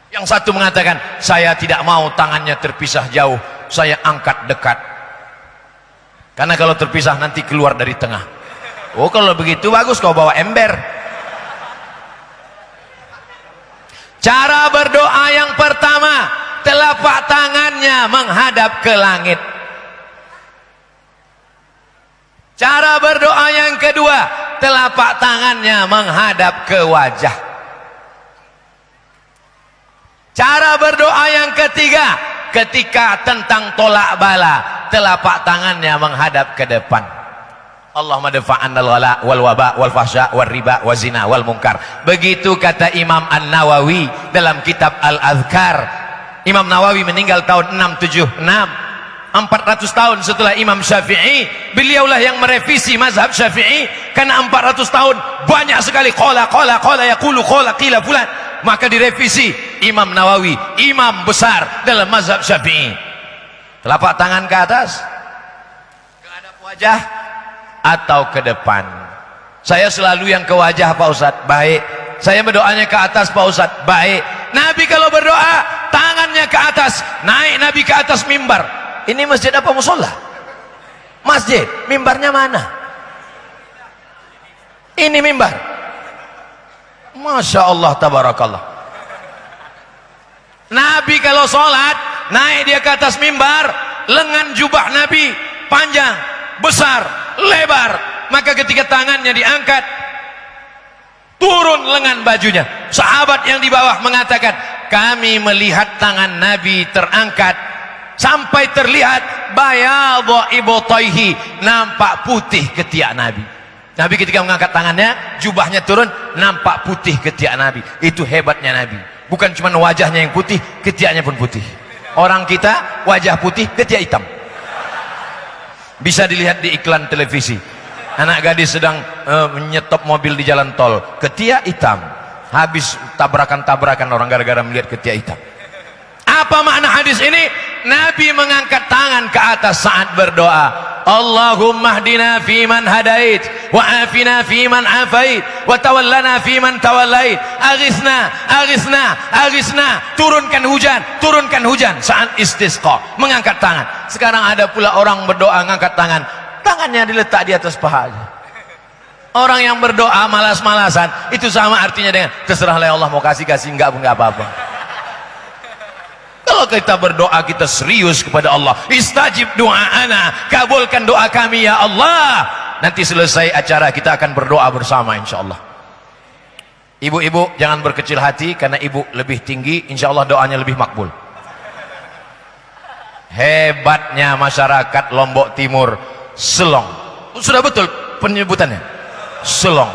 A: yang satu mengatakan saya tidak mau tangannya terpisah jauh, saya angkat dekat, karena kalau terpisah nanti keluar dari tengah. Oh, kalau begitu bagus kau bawa ember. Cara berdoa yang pertama, telapak tangannya menghadap ke langit. Cara berdoa yang kedua, telapak tangannya menghadap ke wajah. Cara berdoa yang ketiga, ketika tentang tolak bala, telapak tangannya menghadap ke depan. Allahumma dafa'annal ghala wal waba wal fahsya wal riba wal zina wal munkar. Begitu kata Imam An-Nawawi dalam kitab Al-Adhkar. Imam Nawawi meninggal tahun 676, 400 tahun setelah Imam Syafi'i. Beliaulah yang merevisi mazhab Syafi'i, karena 400 tahun banyak sekali qala yaqulu qala qila fulan, maka direvisi. Imam Nawawi imam besar dalam mazhab Syafi'i. Telapak tangan ke atas, ke hadap wajah atau ke depan? Saya selalu yang ke wajah Pak Ustadz. Baik. Saya berdoanya ke atas Pak Ustadz. Baik. Nabi kalau berdoa tangannya ke atas, naik Nabi ke atas mimbar. Ini masjid apa musola? Masjid. Mimbarnya mana? Ini mimbar. Masya Allah tabarakallah. Nabi kalau sholat naik dia ke atas mimbar, lengan jubah Nabi panjang, besar, lebar, maka ketika tangannya diangkat turun lengan bajunya. Sahabat yang di bawah mengatakan, kami melihat tangan Nabi terangkat sampai terlihat bayadhu ibtaihi, nampak putih ketiak Nabi. Nabi ketika mengangkat tangannya, jubahnya turun, nampak putih ketiak Nabi. Itu hebatnya Nabi. Bukan cuma wajahnya yang putih, ketiaknya pun putih. Orang kita wajah putih, ketiak hitam. Bisa dilihat di iklan televisi, anak gadis sedang menyetop mobil di jalan tol, ketiak hitam, habis tabrakan-tabrakan orang gara-gara melihat ketiak hitam. Apa makna hadis ini? Nabi mengangkat tangan ke atas saat berdoa. Allahumma hdina fiman hadait, wa afina fiman afait, wa tawallana fiman tawallait. Aghithna, aghithna, aghithna. Turunkan hujan saat istisqa, mengangkat tangan. Sekarang ada pula orang berdoa mengangkat tangan, tangannya diletak di atas pahanya. Orang yang berdoa malas-malasan, itu sama artinya dengan terserahlah ya Allah, mau kasih enggak apa-apa. Kalau kita berdoa, kita serius kepada Allah. Istajib doa'ana, kabulkan doa kami ya Allah. Nanti selesai acara kita akan berdoa bersama insyaallah. Ibu-ibu jangan berkecil hati, karena ibu lebih tinggi, insyaallah doanya lebih makbul. Hebatnya masyarakat Lombok Timur, Selong. Sudah betul penyebutannya, Selong.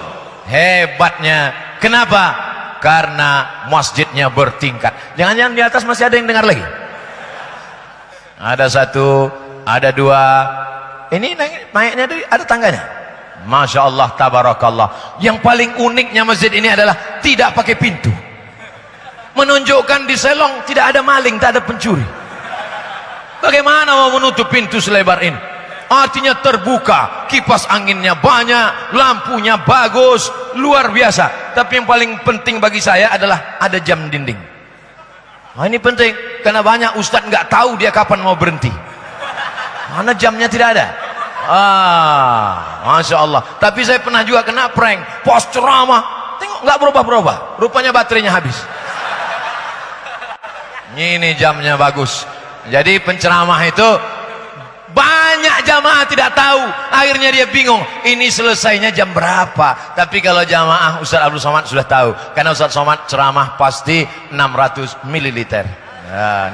A: Hebatnya, kenapa? Karena masjidnya bertingkat. Jangan-jangan di atas masih ada yang dengar lagi? Ada satu, ada dua. Ini naiknya ada tangganya. Masya Allah, tabarakallah. Yang paling uniknya masjid ini adalah tidak pakai pintu. Menunjukkan di Selong tidak ada maling, tak ada pencuri. Bagaimana mau menutup pintu selebar ini? Artinya terbuka, kipas anginnya banyak, lampunya bagus, luar biasa. Tapi yang paling penting bagi saya adalah ada jam dinding. Nah, ini penting, karena banyak ustadz nggak tahu dia kapan mau berhenti. Mana jamnya tidak ada. Masya Allah. Tapi saya pernah juga kena prank, pos ceramah, tengok nggak berubah-berubah, rupanya baterainya habis. Ini jamnya bagus. Jadi penceramah itu banyak jamaah tidak tahu, akhirnya dia bingung ini selesainya jam berapa. Tapi kalau jamaah Ustaz Abdul Somad sudah tahu, karena Ustaz Somad ceramah pasti 600 ml,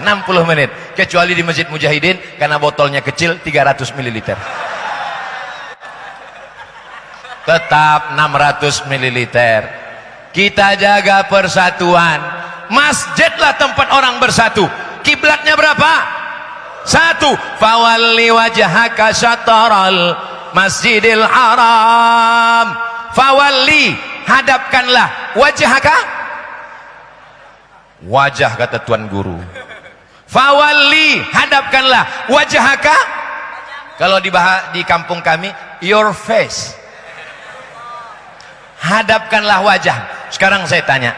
A: 60 menit, kecuali di Masjid Mujahidin karena botolnya kecil 300 ml, tetap 600 ml. Kita jaga persatuan. Masjidlah tempat orang bersatu. Kiblatnya berapa? Satu, fawalli wajhaka syatral masjidil haram. Fawalli, hadapkanlah, wajhaka, wajah kata tuan guru. Fawalli, hadapkanlah, wajhaka, kalau di kampung kami, your face. Hadapkanlah wajah. Sekarang saya tanya,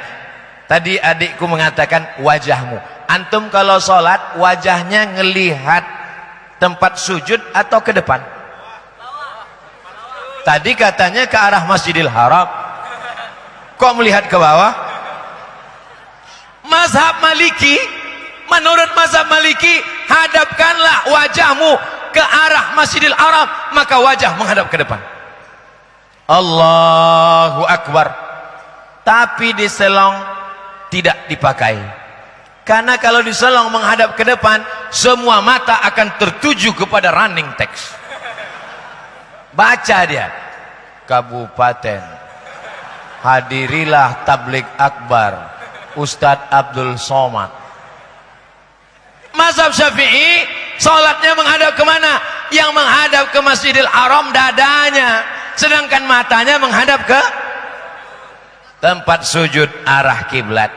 A: tadi adikku mengatakan wajahmu. Antum kalau sholat wajahnya ngelihat tempat sujud atau ke depan? Tadi katanya ke arah Masjidil Haram, kok melihat ke bawah? Mazhab Maliki, menurut mazhab Maliki, hadapkanlah wajahmu ke arah Masjidil Haram, maka wajah menghadap ke depan. Allahu Akbar. Tapi di Selong tidak dipakai. Karena kalau di Selong menghadap ke depan, semua mata akan tertuju kepada running text. Baca dia, Kabupaten, hadirilah tablik akbar Ustadz Abdul Somad. Mazhab Syafi'i, sholatnya menghadap kemana? Yang menghadap ke Masjidil Haram dadanya, sedangkan matanya menghadap ke tempat sujud arah kiblat.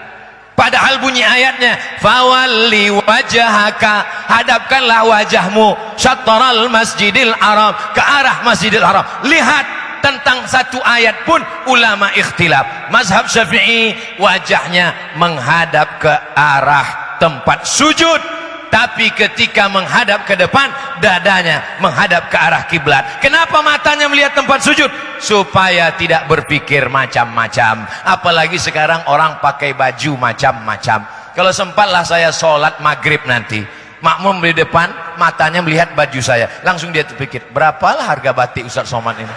A: Padahal bunyi ayatnya, fawalli wajhaka, hadapkanlah wajahmu syatral masjidil haram, ke arah Masjidil Haram. Lihat, tentang satu ayat pun ulama ikhtilaf. Mazhab Syafi'i, wajahnya menghadap ke arah tempat sujud, tapi ketika menghadap ke depan, dadanya menghadap ke arah kiblat. Kenapa matanya melihat tempat sujud? Supaya tidak berpikir macam-macam. Apalagi sekarang orang pakai baju macam-macam. Kalau sempatlah saya sholat maghrib nanti, makmum di depan, matanya melihat baju saya, langsung dia terpikir, berapalah harga batik Ustaz Somad ini?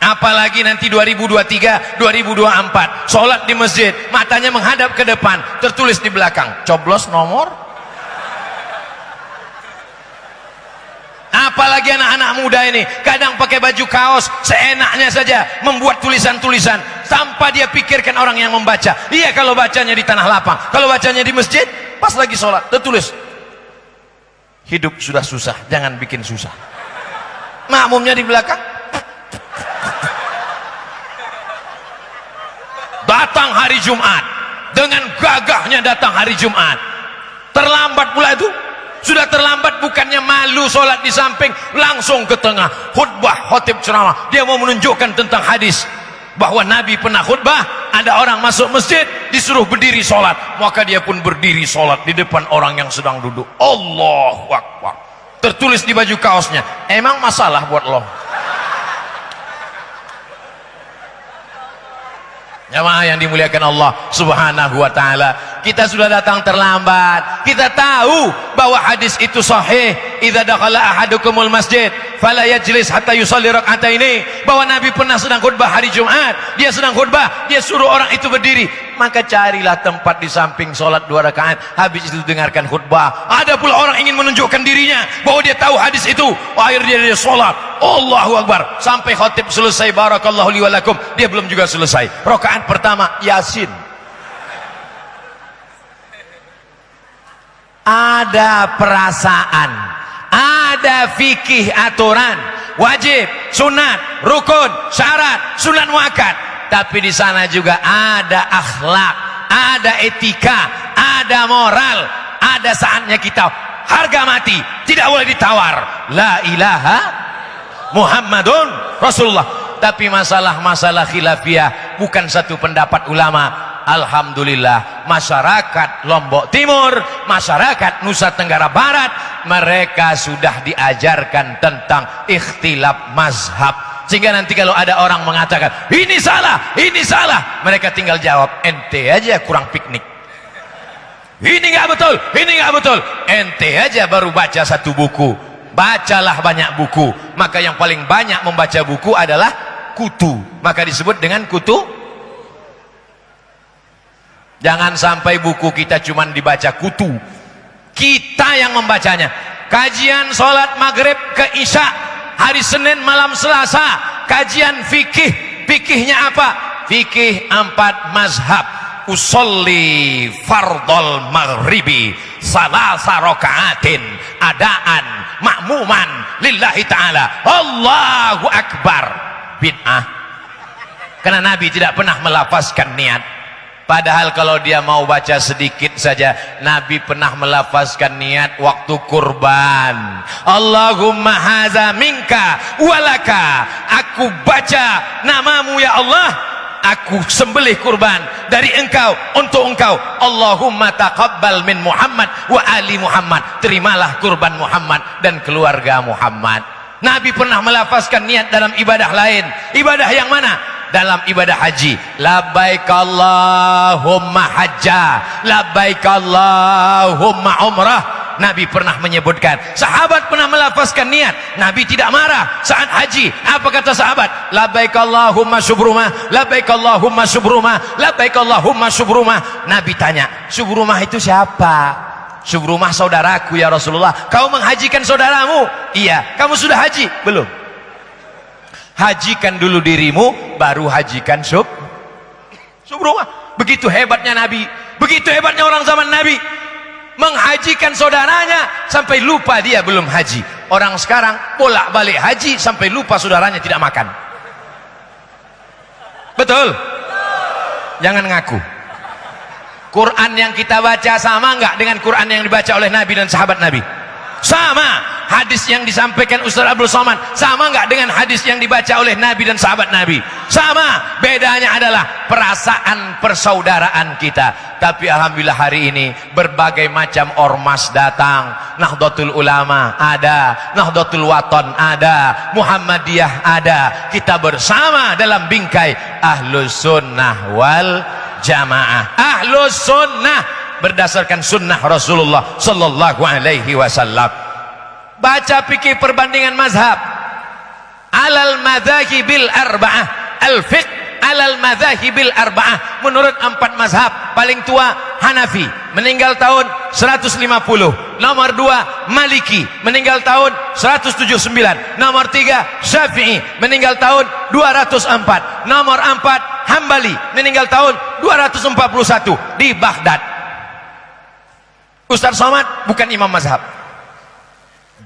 A: Apalagi nanti 2023, 2024, sholat di masjid, matanya menghadap ke depan, tertulis di belakang, coblos nomor. Apalagi anak-anak muda ini, kadang pakai baju kaos, seenaknya saja, membuat tulisan-tulisan, tanpa dia pikirkan orang yang membaca. Iya, kalau bacanya di tanah lapang, kalau bacanya di masjid, pas lagi sholat, tertulis, hidup sudah susah, jangan bikin susah. Makmumnya di belakang, datang hari Jumat, dengan gagahnya datang hari Jumat, terlambat pula itu. Sudah terlambat, bukannya malu sholat di samping, langsung ke tengah khutbah, khotib ceramah. Dia mau menunjukkan tentang hadis bahwa Nabi pernah khutbah, ada orang masuk masjid disuruh berdiri sholat, maka dia pun berdiri sholat di depan orang yang sedang duduk. Allahu Akbar. Tertulis di baju kaosnya, emang masalah buat lo? Jamaah yang dimuliakan Allah subhanahu wa ta'ala, kita sudah datang terlambat. Kita tahu bahwa hadis itu sahih, idza dakhala ahadukumul masjid fala yajlis hatta yusalli rak'ataini, bahwa Nabi pernah sedang khutbah hari Jumat, dia sedang khutbah, dia suruh orang itu berdiri, maka carilah tempat di samping sholat 2 rakaat, habis itu dengarkan khutbah. Ada pula orang ingin menunjukkan dirinya bahwa dia tahu hadis itu, akhirnya dia sholat Allahu Akbar sampai khatib selesai, barakallahu li wa lakum, dia belum juga selesai. Rakaat pertama Yasin. Ada perasaan, ada fikih aturan, wajib, sunat, rukun, syarat, sunat muakkad, tapi di sana juga ada akhlak, ada etika, ada moral. Ada saatnya kita harga mati, tidak boleh ditawar. La ilaha Muhammadun Rasulullah. Tapi masalah-masalah khilafiyah bukan satu pendapat ulama. Alhamdulillah, masyarakat Lombok Timur, masyarakat Nusa Tenggara Barat, mereka sudah diajarkan tentang ikhtilaf mazhab, sehingga nanti kalau ada orang mengatakan ini salah, mereka tinggal jawab, ente aja kurang piknik, ini nggak betul, ente aja baru baca 1 buku, bacalah banyak buku. Maka yang paling banyak membaca buku adalah kutu, maka disebut dengan kutu. Jangan sampai buku kita cuma dibaca kutu, kita yang membacanya. Kajian sholat maghrib ke isya hari Senin malam Selasa, kajian fikihnya apa? Fikih 4 mazhab. Usolli fardol maghribi salasa rakaatin adaan ma'muman lillahi ta'ala Allahu Akbar. Bid'ah, karena Nabi tidak pernah melafazkan niat. Padahal kalau dia mau baca sedikit saja, Nabi pernah melafazkan niat waktu kurban. Allahumma haza minka walaka, aku baca namamu ya Allah, aku sembelih kurban dari engkau untuk engkau. Allahumma taqabbal min Muhammad wa ali Muhammad, terimalah kurban Muhammad dan keluarga Muhammad. Nabi pernah melafazkan niat dalam ibadah lain. Ibadah yang mana? Dalam ibadah haji, labbaik Allahumma hajja, labbaik Allahumma umrah. Nabi pernah menyebutkan, sahabat pernah melafazkan niat, Nabi tidak marah saat haji. Apa kata sahabat? Labbaik Allahumma syubrumah, labbaik Allahumma syubrumah, labbaik Allahumma syubrumah. Nabi tanya, syubrumah itu siapa? Syubrumah saudaraku ya Rasulullah. Kau menghajikan saudaramu? Iya. Kamu sudah haji? Belum. Hajikan dulu dirimu, baru hajikan syubrumah. Begitu hebatnya Nabi, begitu hebatnya orang zaman Nabi, menghajikan saudaranya sampai lupa dia belum haji. Orang sekarang bolak-balik haji sampai lupa saudaranya tidak makan. Betul? Jangan ngaku. Quran yang kita baca sama enggak dengan Quran yang dibaca oleh Nabi dan sahabat Nabi? Sama. Hadis yang disampaikan Ustaz Abdul Somad sama enggak dengan hadis yang dibaca oleh Nabi dan sahabat Nabi? Sama. Bedanya adalah perasaan persaudaraan kita. Tapi alhamdulillah hari ini berbagai macam ormas datang. Nahdlatul Ulama ada, Nahdlatul Wathon ada, Muhammadiyah ada. Kita bersama dalam bingkai Ahlus Sunnah wal Jamaah. Ahlus Sunnah berdasarkan sunnah Rasulullah sallallahu alaihi wasallam. Baca fikih perbandingan mazhab. Alal madzahibil arba'ah, al-fiqh alal madzahibil arba'ah, menurut 4 mazhab. Paling tua Hanafi, meninggal tahun 150. Nomor 2 Maliki, meninggal tahun 179. Nomor 3 Syafi'i, meninggal tahun 204. Nomor 4 Hambali, meninggal tahun 241 di Baghdad. Ustaz Somad bukan imam mazhab.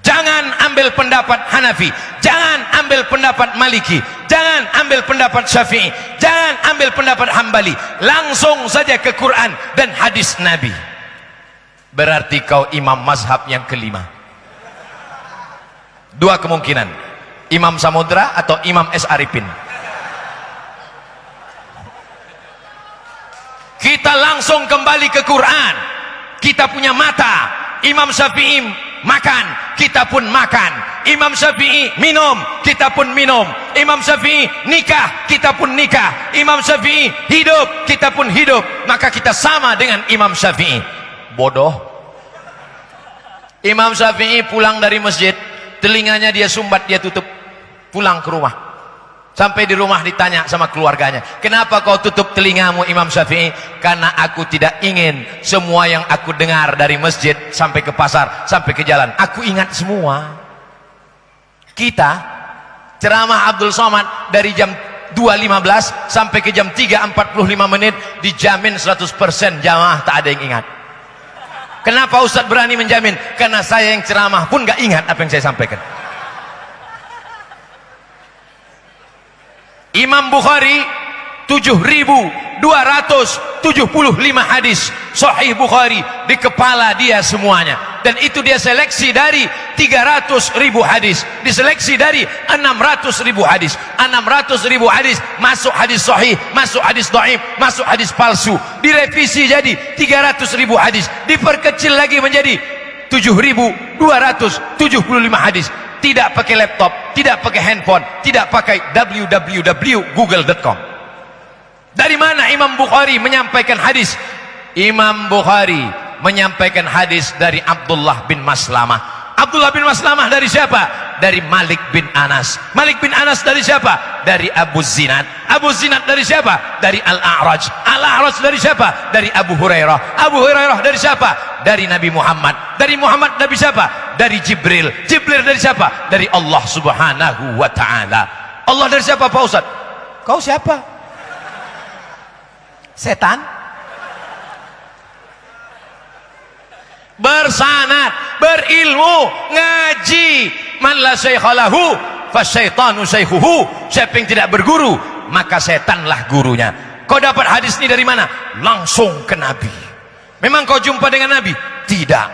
A: Jangan ambil pendapat Hanafi, jangan ambil pendapat Maliki, jangan ambil pendapat Syafi'i, jangan ambil pendapat Hambali. Langsung saja ke Quran dan hadis Nabi. berarti kau imam mazhab yang kelima. Dua kemungkinan, Imam Samudra atau Imam S. Arifin. Kita langsung kembali ke Quran. Kita punya mata. Imam Syafi'i makan, kita pun makan. Imam Syafi'i minum, kita pun minum. Imam Syafi'i nikah, kita pun nikah. Imam Syafi'i hidup, kita pun hidup. Maka kita sama dengan Imam Syafi'i. Bodoh. Imam Syafi'i pulang dari masjid, telinganya dia sumbat, dia tutup, pulang ke rumah. Sampai di rumah ditanya sama keluarganya, kenapa kau tutup telingamu Imam Syafi'i? Karena aku tidak ingin semua yang aku dengar dari masjid sampai ke pasar, sampai ke jalan, aku ingat semua. Kita ceramah Abdul Somad dari jam 2.15 sampai ke jam 3.45 menit, dijamin 100% jamaah tak ada yang ingat. Kenapa Ustadz berani menjamin? Karena saya yang ceramah pun gak ingat apa yang saya sampaikan. Imam Bukhari 7.275 hadis Sahih Bukhari, di kepala dia semuanya, dan itu dia seleksi dari 300.000 hadis, diseleksi dari 600.000 hadis. 600.000 hadis masuk hadis sahih, masuk hadis dhaif, masuk hadis palsu, direvisi jadi 300.000 hadis, diperkecil lagi menjadi 7.275 hadis. Tidak pakai laptop, tidak pakai handphone, tidak pakai www.google.com. Dari mana Imam Bukhari menyampaikan hadis? Imam Bukhari menyampaikan hadis dari Abdullah bin Maslamah. Abdullah bin Maslamah dari siapa? Dari Malik bin Anas. Malik bin Anas dari siapa? Dari Abu Zinad. Abu Zinad dari siapa? Dari Al-A'raj. Al-A'raj dari siapa? Dari Abu Hurairah. Abu Hurairah dari siapa? Dari Nabi Muhammad. Dari Muhammad Nabi siapa? Dari Jibril. Jibril dari siapa? Dari Allah Subhanahu wa ta'ala. Allah dari siapa Pak Ustaz? Kau siapa? Setan? Bersanad, berilmu, ngaji. Man la syaikhalahu fasyaitanu syaikhuhu. Siapa yang tidak berguru, maka setanlah gurunya. Kau dapat hadis ini dari mana? Langsung ke Nabi. Memang kau jumpa dengan Nabi? Tidak.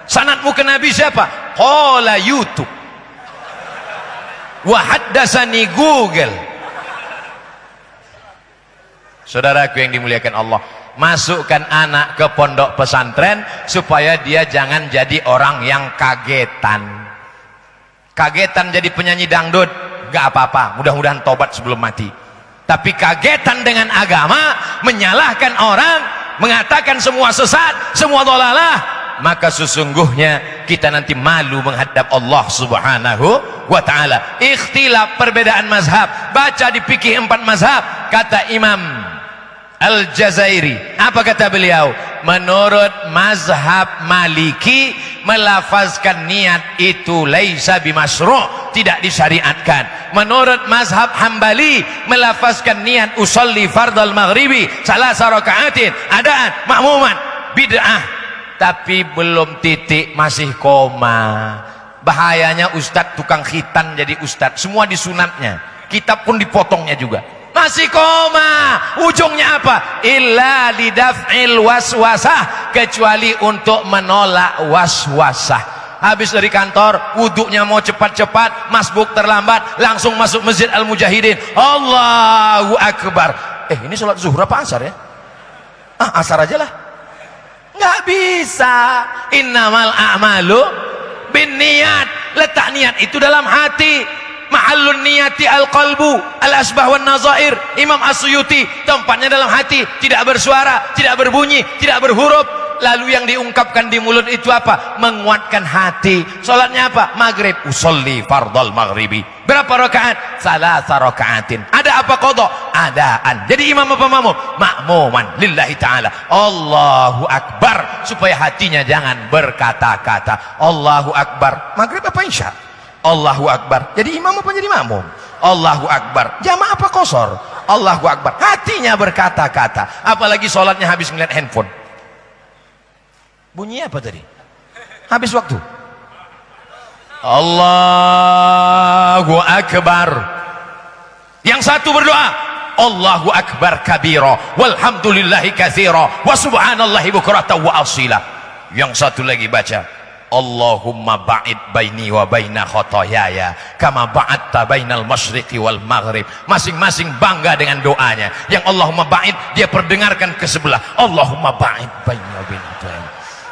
A: Sanadmu ke Nabi siapa? Qala YouTube wa haddasani Google. Saudaraku yang dimuliakan Allah, masukkan anak ke pondok pesantren supaya dia jangan jadi orang yang kagetan. Kagetan jadi penyanyi dangdut, gak apa-apa, mudah-mudahan tobat sebelum mati. Tapi kagetan dengan agama, menyalahkan orang, mengatakan semua sesat, semua dhalalah, maka sesungguhnya kita nanti malu menghadap Allah Subhanahu wa ta'ala. Ikhtilaf, perbedaan mazhab, baca di fikih 4 mazhab. Kata Imam Al-Jazairi, apa kata beliau? Menurut mazhab Maliki, melafazkan niat itu laisa bimasyru', tidak disyariatkan. Menurut mazhab Hambali, melafazkan niat usolli fardal maghribi salasa raka'atin adaan makmuman bid'ah. Tapi belum titik, masih koma. Bahayanya ustadz tukang khitan jadi ustadz, semua disunatnya, kitab pun dipotongnya juga, masih koma. Ujungnya apa? Illa lidaf'il waswasah, kecuali untuk menolak waswasah. Habis dari kantor, wuduknya mau cepat-cepat, masbuk terlambat, langsung masuk masjid Al-Mujahidin, Allahu Akbar. Ini sholat zuhur apa asar ya? Asar aja lah. Nggak bisa. Innamal a'malu bin niat. Letak niat itu dalam hati. Mahallun niyati al-qalbu al-asbah wan nazair. Imam As-Suyuti, tempatnya dalam hati, tidak bersuara, tidak berbunyi, tidak berhuruf. Lalu yang diungkapkan di mulut itu apa? Menguatkan hati. Salatnya apa? Maghrib, usolli fardal maghribi. Berapa rakaat? Salasa rakaatin. Ada apa qadha? Adaan. Jadi imam apa makmum? Makmuman lillahi ta'ala. Allahu Akbar, supaya hatinya jangan berkata-kata. Allahu Akbar. Maghrib apa isya? Allahu Akbar. Jadi imam apa jadi makmum? Allahu Akbar. Jamaah apa qasar? Allahu Akbar. Hatinya berkata-kata. Apalagi sholatnya habis ngeliat handphone. Bunyi apa tadi? Habis waktu. Allahu Akbar. Yang satu berdoa, Allahu Akbar kabira walhamdulillahi katsira wa subhanallahi bukratan wa asila. Yang satu lagi baca, Allahumma ba'id baini wa baina khotoyaya kama ba'adta bainal masyriqi wal maghrib. Masing-masing bangga dengan doanya. Yang Allahumma ba'id, dia perdengarkan ke sebelah, Allahumma ba'id baini wa baina khotoyaya.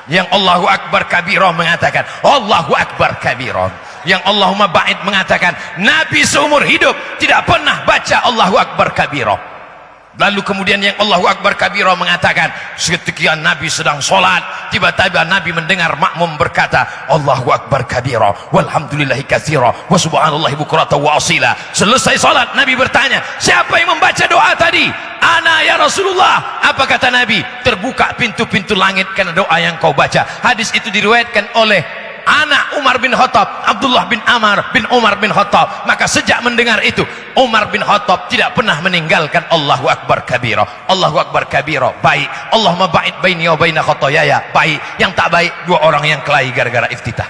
A: Yang Allahu Akbar kabirah mengatakan, Allahu Akbar kabirah. Yang Allahumma ba'id mengatakan, Nabi seumur hidup tidak pernah baca Allahu Akbar kabirah. Lalu kemudian yang Allahu Akbar kabirah mengatakan, ketika Nabi sedang sholat, tiba-tiba Nabi mendengar makmum berkata, Allahu Akbar kabirah walhamdulillahi katsira wa subhanallahi bukratan wa asila. Selesai sholat, Nabi bertanya, siapa yang membaca doa tadi? Ana ya Rasulullah. Apa kata Nabi? Terbuka pintu-pintu langit karena doa yang kau baca. Hadis itu diriwayatkan oleh anak Umar bin Khattab, Abdullah bin Amr bin Umar bin Khattab. Maka sejak mendengar itu, Umar bin Khattab tidak pernah meninggalkan Allahu Akbar kabira. Allahu Akbar kabira, baik. Allahumma ba'id baini wa baina khotoyaya, baik. Yang tak baik, dua orang yang kelahi gara-gara iftitah.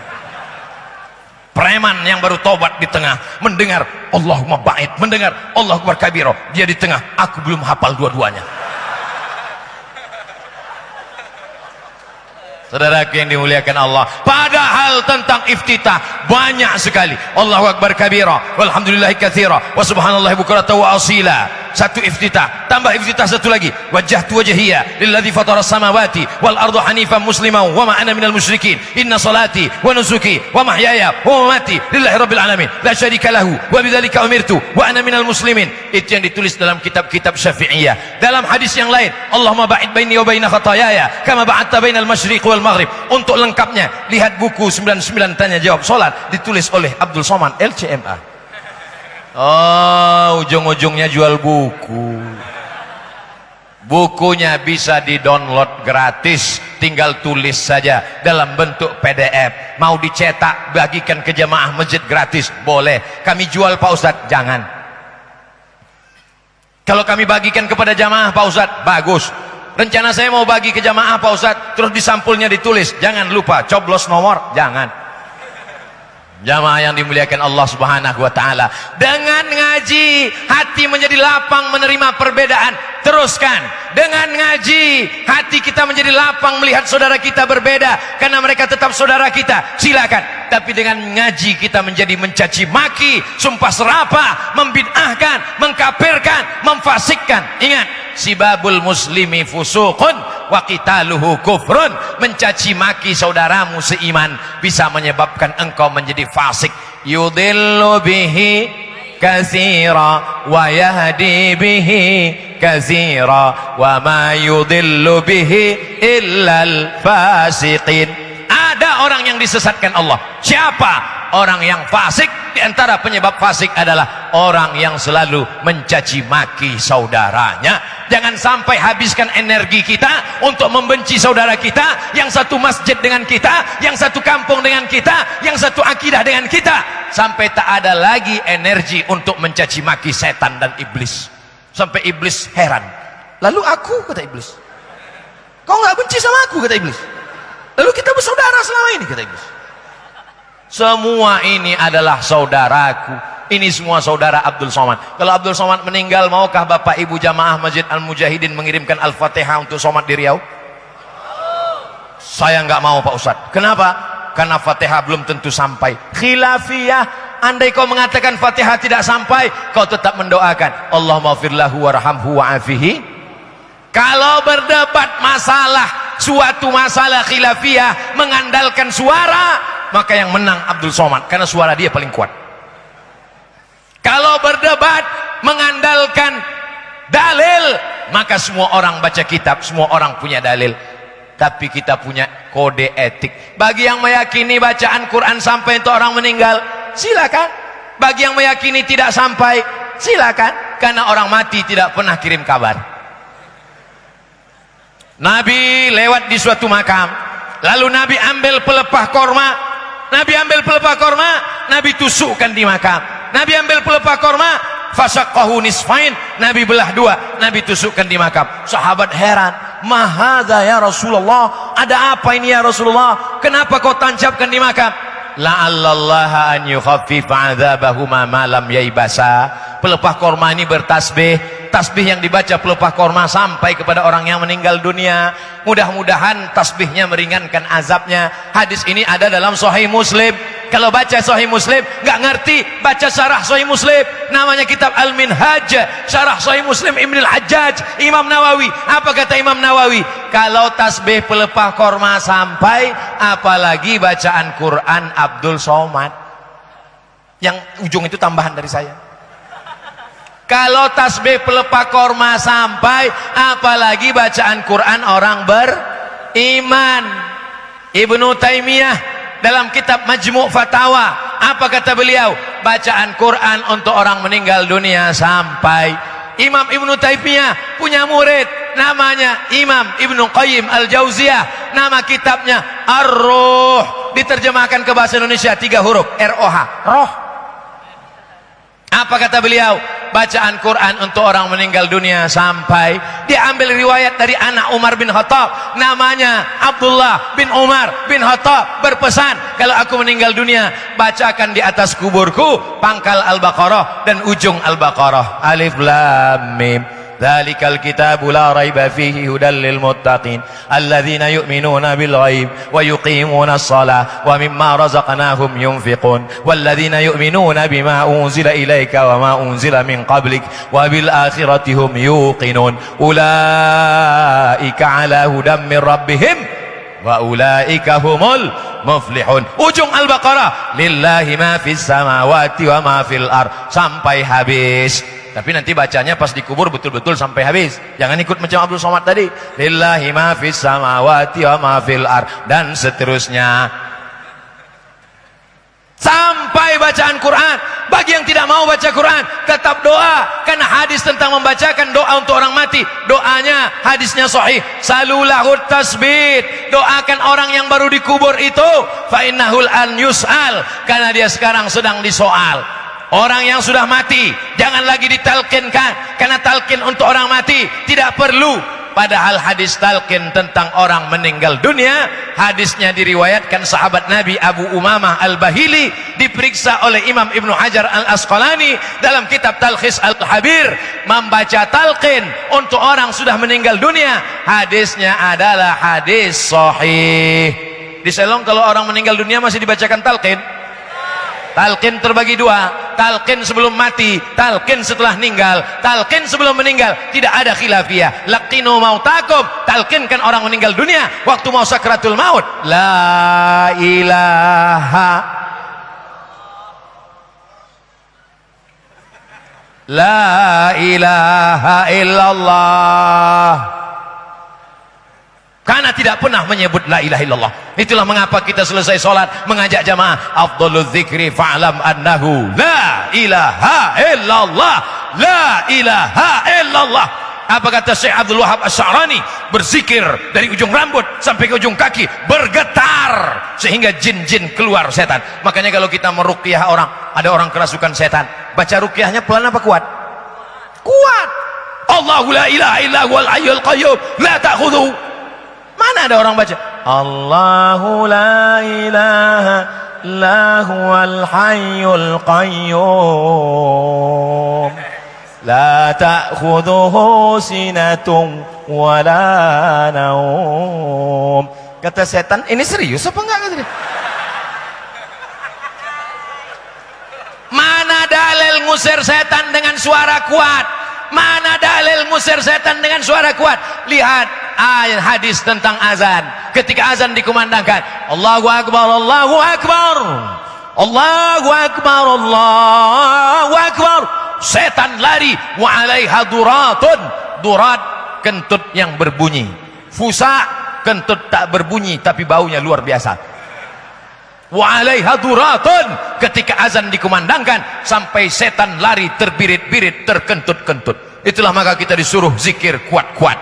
A: Preman yang baru tobat di tengah mendengar Allahumma ba'id, mendengar Allahu Akbar kabira, dia di tengah, aku belum hafal dua-duanya. Saudaraku yang dimuliakan Allah, padahal tentang iftitah banyak sekali. Allahu Akbar kabira walhamdulillahi katsira wa subhanallahi bukratan wa asila. Satu iftitah, tambah iftitah satu lagi, wajjahtu wajhiya lilladzi fatara samawati wal arda hanifan musliman wa ma ana minal musyrikin. Inna salati wa nusuki wa mahyaya wa mamati lillahi rabbil alamin la syarika lahu wa bidzalika umirtu wa ana minal muslimin. Itu yang ditulis dalam kitab-kitab Syafi'iyah. Dalam hadis yang lain, Allahumma ba'id baini wa baina khotoyaya kama ba'adta bainal masyriq wal maghrib. Untuk lengkapnya lihat buku 99 tanya jawab salat, ditulis oleh Abdul Somad LCMA. Oh, ujung-ujungnya jual buku. Bukunya bisa di-download gratis, tinggal tulis saja dalam bentuk PDF. Mau dicetak, bagikan ke jamaah masjid gratis, boleh. Kami jual Pak Ustadz, jangan. Kalau kami bagikan kepada jamaah Pak Ustadz, bagus. Rencana saya mau bagi ke jamaah Pak Ustadz, terus di sampulnya ditulis, jangan lupa coblos nomor, jangan. Jamaah yang dimuliakan Allah Subhanahu wa taala, dengan ngaji hati menjadi lapang menerima perbedaan. Teruskan. Dengan ngaji hati kita menjadi lapang melihat saudara kita berbeda karena mereka tetap saudara kita, silakan. Tapi dengan ngaji kita menjadi mencaci maki, sumpah serapah, membid'ahkan, mengkafirkan, memfasikkan. Ingat, sibabul muslimi fusuqun wa qitaluhu kufrun. Mencaci maki saudaramu seiman bisa menyebabkan engkau menjadi fasik. Yudillu bihi katsira wa yahdi bihi katsira wa ma yudillu bihi illal fasiqin. Ada orang yang disesatkan Allah. Siapa? Orang yang fasik. Di antara penyebab fasik adalah orang yang selalu mencaci maki saudaranya. Jangan sampai habiskan energi kita untuk membenci saudara kita, yang satu masjid dengan kita, yang satu kampung dengan kita, yang satu akidah dengan kita, sampai tak ada lagi energi untuk mencaci maki setan dan iblis. Sampai iblis heran, lalu aku, kata iblis, kau nggak benci sama aku, kata iblis, lalu kita bersaudara selama ini, kata iblis. Semua ini adalah saudaraku. Ini semua saudara Abdul Somad. Kalau Abdul Somad meninggal, maukah Bapak Ibu jamaah Masjid Al-Mujahidin mengirimkan Al-Fatihah untuk Somad di Riau? Saya nggak mau Pak Ustadz. Kenapa? Karena Fatihah belum tentu sampai. Khilafiyah. Andai kau mengatakan Fatihah tidak sampai, kau tetap mendoakan Allahumma firlahu warhamhu wa'afihi. Kalau berdebat masalah, suatu masalah khilafiyah mengandalkan suara, maka yang menang Abdul Somad karena suara dia paling kuat. Kalau berdebat mengandalkan dalil, maka semua orang baca kitab, semua orang punya dalil. Tapi kita punya kode etik. Bagi yang meyakini bacaan Quran sampai untuk orang meninggal, silakan. Bagi yang meyakini tidak sampai, silakan. Karena orang mati tidak pernah kirim kabar. Nabi lewat di suatu makam, lalu Nabi ambil pelepah korma. Nabi ambil pelepah korma, Nabi tusukkan di makam. Nabi ambil pelepah korma, fasaqqahu nisfain, Nabi belah dua, Nabi tusukkan di makam. Sahabat heran, mahadza ya Rasulullah, ada apa ini ya Rasulullah, kenapa kau tancapkan di makam? La'allallaha an yukhaffifa 'adzabahuma ma lam yaibasa. Pelepah korma ini bertasbih, tasbih yang dibaca pelepah korma sampai kepada orang yang meninggal dunia. Mudah-mudahan tasbihnya meringankan azabnya. Hadis ini ada dalam Sahih Muslim. Kalau baca Sahih Muslim nggak ngerti, baca syarah Sahih Muslim, namanya kitab Al-Minhaj, syarah Sahih Muslim Ibn Al-Hajjaj, Imam Nawawi. Apa kata Imam Nawawi? Kalau tasbih pelepah korma sampai, apalagi bacaan Quran Abdul Somad. Yang ujung itu tambahan dari saya. Kalau tasbih pelepah korma sampai, apalagi bacaan Quran orang beriman. Ibnu Taimiyah dalam kitab Majmu' Fatawa, apa kata beliau? Bacaan Quran untuk orang meninggal dunia sampai. Imam Ibnu Taimiyah punya murid namanya Imam Ibnu Qayyim Al-Jauziyah, nama kitabnya Ar-Ruh, diterjemahkan ke bahasa Indonesia 3 huruf, R-O-H, roh. Apa kata beliau? Bacaan Quran untuk orang meninggal dunia sampai. Dia ambil riwayat dari anak Umar bin Khattab, namanya Abdullah bin Umar bin Khattab, berpesan, kalau aku meninggal dunia, bacakan di atas kuburku pangkal Al-Baqarah dan ujung Al-Baqarah. Alif Lam Mim. Dzalikal kitabu la raiba fihi hudal lil muttaqin alladzina yu'minuna bil ghaib wa yuqimuna as-shalah wa mimma razaqnahum yunfiqun walladzina yu'minuna bima unzila ilaika wa ma unzila min qablik wa bil akhirati hum yuqinun ulaika ala hudam min rabbihim wa ulaika humul muflihun. Ujung Al-Baqarah, lillahi ma fis samawati wa ma fil ard, sampai habis. Tapi nanti bacanya pas dikubur betul-betul sampai habis. Jangan ikut macam Abdul Somad tadi. Lillahi ma fis samawati wa ma fil ard, dan seterusnya. Sampai bacaan Quran. Bagi yang tidak mau baca Quran, tetap doa. Karena hadis tentang membacakan doa untuk orang mati, doanya hadisnya sahih. Salulahut tasbih, doakan orang yang baru dikubur itu, fa innahul an yus'al, karena dia sekarang sedang disoal. Orang yang sudah mati jangan lagi ditalkinkan, karena talkin untuk orang mati tidak perlu. Padahal hadis talqin tentang orang meninggal dunia, hadisnya diriwayatkan sahabat Nabi Abu Umamah Al-Bahili, diperiksa oleh Imam Ibnu Hajar Al-Asqalani dalam kitab Talkhis Al-Habir, membaca talqin untuk orang sudah meninggal dunia, hadisnya adalah hadis sahih. Di Selong kalau orang meninggal dunia masih dibacakan talqin. Talqin terbagi 2, talqin sebelum mati, talqin setelah meninggal. Talqin sebelum meninggal tidak ada khilafiyah. Laqinu mautakum, talqinkan orang meninggal dunia waktu mau sakratul maut, la ilaha illallah, karena tidak pernah menyebut la ilaha illallah. Itulah mengapa kita selesai sholat mengajak jamaah, afdhalul dzikri fa'lam annahu la ilaha illallah, la ilaha illallah. Apa kata Syekh Abdul Wahab Asy'arani? Berzikir dari ujung rambut sampai ke ujung kaki bergetar sehingga jin-jin keluar, setan. Makanya kalau kita meruqyah orang, ada orang kerasukan setan, baca ruqyahnya pelan apa kuat? Kuat. Allahu la ilaha illa huwal hayyul qayyum la ta'khudhuhu. Mana ada orang baca Allahu la ilaha illa huwal hayyul qayyum la ta'khudhuhu sinatun wa la naum. Kata setan, ini serius apa enggak? Kata dia. Mana dalil ngusir setan dengan suara kuat? Mana dalil ngusir setan dengan suara kuat? Lihat ayat hadis tentang azan. Ketika azan dikumandangkan, Allahu Akbar, Allahu Akbar, Allahu Akbar, Allahu Akbar, setan lari. Wa alaiha duratun, durat kentut yang berbunyi, fusa kentut tak berbunyi tapi baunya luar biasa. Wa alaiha duratun, ketika azan dikumandangkan sampai setan lari terbirit-birit, terkentut-kentut. Itulah maka kita disuruh zikir kuat-kuat.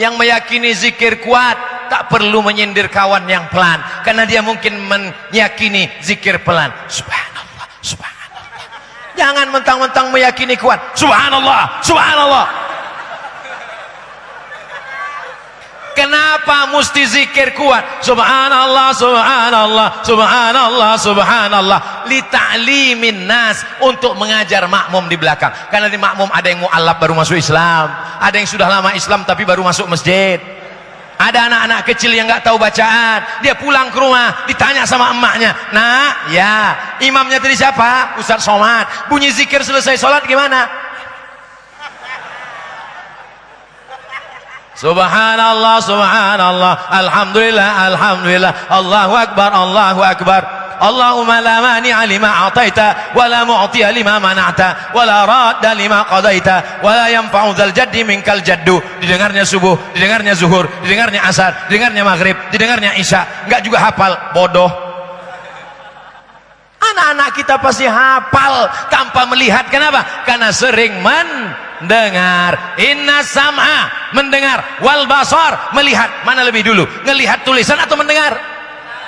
A: Yang meyakini zikir kuat tak perlu menyindir kawan yang pelan, karena dia mungkin meyakini zikir pelan. Subhanallah, subhanallah. Jangan mentang-mentang meyakini kuat. Subhanallah, subhanallah. Kenapa mesti zikir kuat? Subhanallah, subhanallah, subhanallah, subhanallah. li ta'limin nas, untuk mengajar makmum di belakang. Karena di makmum ada yang mu'allaf baru masuk Islam, ada yang sudah lama Islam tapi baru masuk masjid, ada anak-anak kecil yang nggak tahu bacaan, dia pulang ke rumah ditanya sama emaknya, "Nak, ya, imamnya tadi siapa?" "Ustaz Somad." "Bunyi zikir selesai sholat gimana?" Subhanallah, subhanallah, alhamdulillah, alhamdulillah, Allahu akbar, Allahu akbar. Allahumma la mani'a lima a'taita wa la mu'tiya lima mana'ta wa la radda lima qadaita wa la yanfa'u dzal jaddi minkal jaddu. Didengarnya subuh, didengarnya zuhur, didengarnya asar, didengarnya maghrib, didengarnya isya. Enggak juga hafal, bodoh. Anak-anak kita pasti hafal tanpa melihat. Kenapa? Karena sering mendengar. Inna sam'a, mendengar, wal basar, melihat. Mana lebih dulu? Ngelihat tulisan atau mendengar?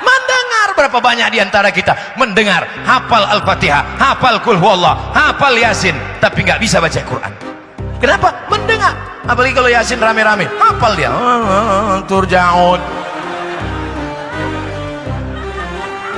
A: Mendengar. Berapa banyak di antara kita mendengar, hafal Al-Fatihah, hafal Qul Huwallah, hafal Yasin, tapi nggak bisa baca Quran. Kenapa? Mendengar. Apalagi kalau Yasin rame-rame, hafal dia. Turja'un.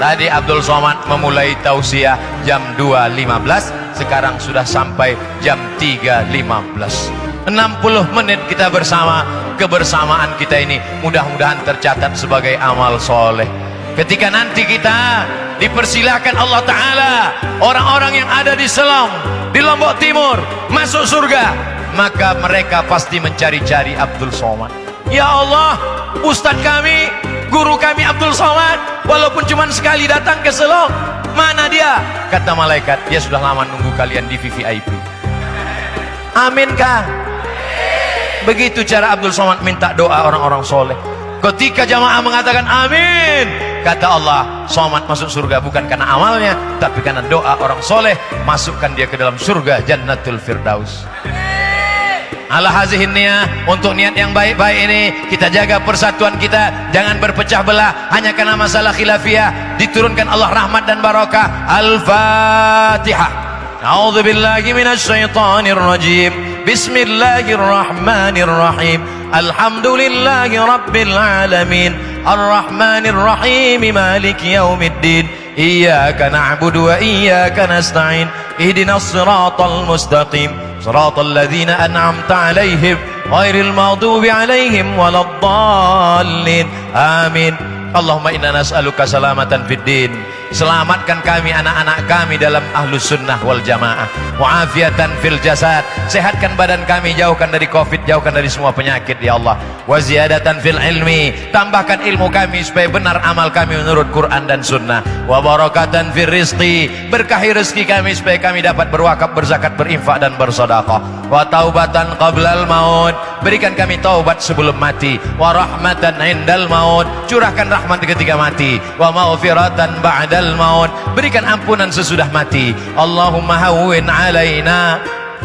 A: Tadi Abdul Somad memulai tausiah jam 2.15, sekarang sudah sampai jam 3.15. 60 menit kita bersama. Kebersamaan kita ini mudah-mudahan tercatat sebagai amal soleh. Ketika nanti kita dipersilahkan Allah Ta'ala, orang-orang yang ada di Selong, di Lombok Timur, masuk surga, maka mereka pasti mencari-cari Abdul Somad. Ya Allah, Ustadz kami, guru kami Abdul Somad, walaupun cuma sekali datang ke Selong, mana dia? Kata malaikat, dia sudah lama nunggu kalian di VVIP. Amin kah? Begitu cara Abdul Somad minta doa orang-orang soleh. Ketika jamaah mengatakan amin, kata Allah, Somad masuk surga bukan karena amalnya, tapi karena doa orang soleh. Masukkan dia ke dalam surga Jannatul Firdaus. Ala hazihin niyah, untuk niat yang baik-baik ini kita jaga persatuan kita, jangan berpecah belah hanya karena masalah khilafiyah. Diturunkan Allah rahmat dan barakah. Al-Fatihah. A'udzubillahi minasyaitonir rajim. Bismillahirrahmanirrahim. Alhamdulillahi rabbil alamin. Arrahmanir rahim. Maliki yaumiddin. Iyyaka na'budu wa iyyaka nasta'in. Ihdinas siratal mustaqim. Siratal ladzina an'amta 'alaihim ghairil maghdubi 'alaihim waladdallin. Amin. Allahumma inna nas'aluka salamatan fid din. Selamatkan kami, anak-anak kami dalam ahlus sunnah wal jamaah. Wa'afiatan fil jasad, sehatkan badan kami, jauhkan dari covid, jauhkan dari semua penyakit ya Allah. Wa ziyadatan fil ilmi, tambahkan ilmu kami supaya benar amal kami menurut Quran dan sunnah. Wa barakatan fil rizqi, berkahi rezeki kami supaya kami dapat berwakaf, berzakat, berinfak dan bersedekah. Wa taubatan qablal maut, berikan kami taubat sebelum mati. Wa rahmatan indal maut, curahkan rahmat ketika mati. Wa maghfiratan ba'da maut, berikan ampunan sesudah mati. Allahumma hawwin alaina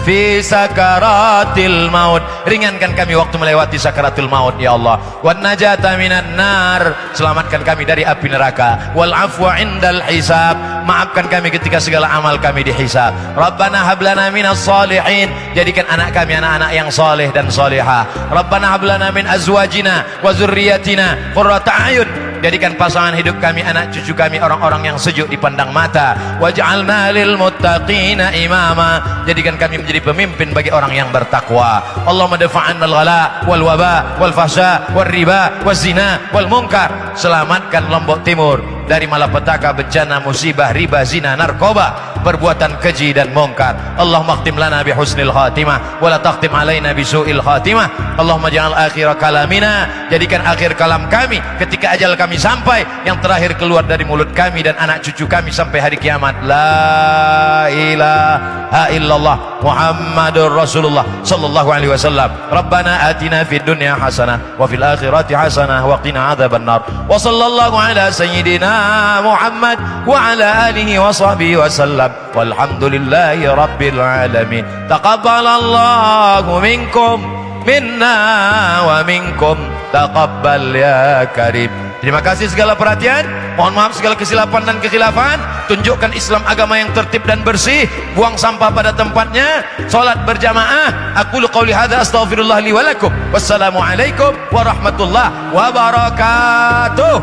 A: fi sakaratil maut, ringankan kami waktu melewati sakaratul maut ya Allah. Wan najata minan nar, selamatkan kami dari api neraka. Wal afwa indal hisab, maafkan kami ketika segala amal kami dihisab. Rabbana hablana minas salihin, jadikan anak kami anak-anak yang soleh dan solehah. Rabbana hablana min azwajina wa zurriyatina qurrata a'yun, jadikan pasangan hidup kami, anak cucu kami orang-orang yang sejuk dipandang mata. Waj'alna lil muttaqina imama, jadikan kami menjadi pemimpin bagi orang yang bertakwa. Allahumma dafa'annal ghala wal waba wal fahsya wal riba wal zina wal munkar, selamatkan Lombok Timur dari malapetaka, bencana, musibah, riba, zina, narkoba, perbuatan keji dan mungkar. Allahumma khtim lana bi husnil khatimah wa la takhtim alaina bi su'il khatimah. Allahumma ja'al akhir kalamina, jadikan akhir kalam kami ketika ajal kami sampai, yang terakhir keluar dari mulut kami dan anak cucu kami sampai hari kiamat, la ilaha illallah Muhammadur Rasulullah sallallahu alaihi wasallam. Rabbana atina fid dunya hasanah wa fil akhirati hasanah wa qina adzabannar. Wa sallallahu ala sayyidina Muhammad wa ala alihi wa sahbihi wa sallam. Walhamdulillahi rabbil alamin. Taqabbalallahu minkum minna wa minkum taqabbal ya karim. Terima kasih segala perhatian, mohon maaf segala kesilapan dan kekhilafan. Tunjukkan Islam agama yang tertib dan bersih, buang sampah pada tempatnya, salat berjamaah. Aqulu qouli hadza astaghfirullah li wa lakum. Wassalamu alaikum warahmatullahi wabarakatuh.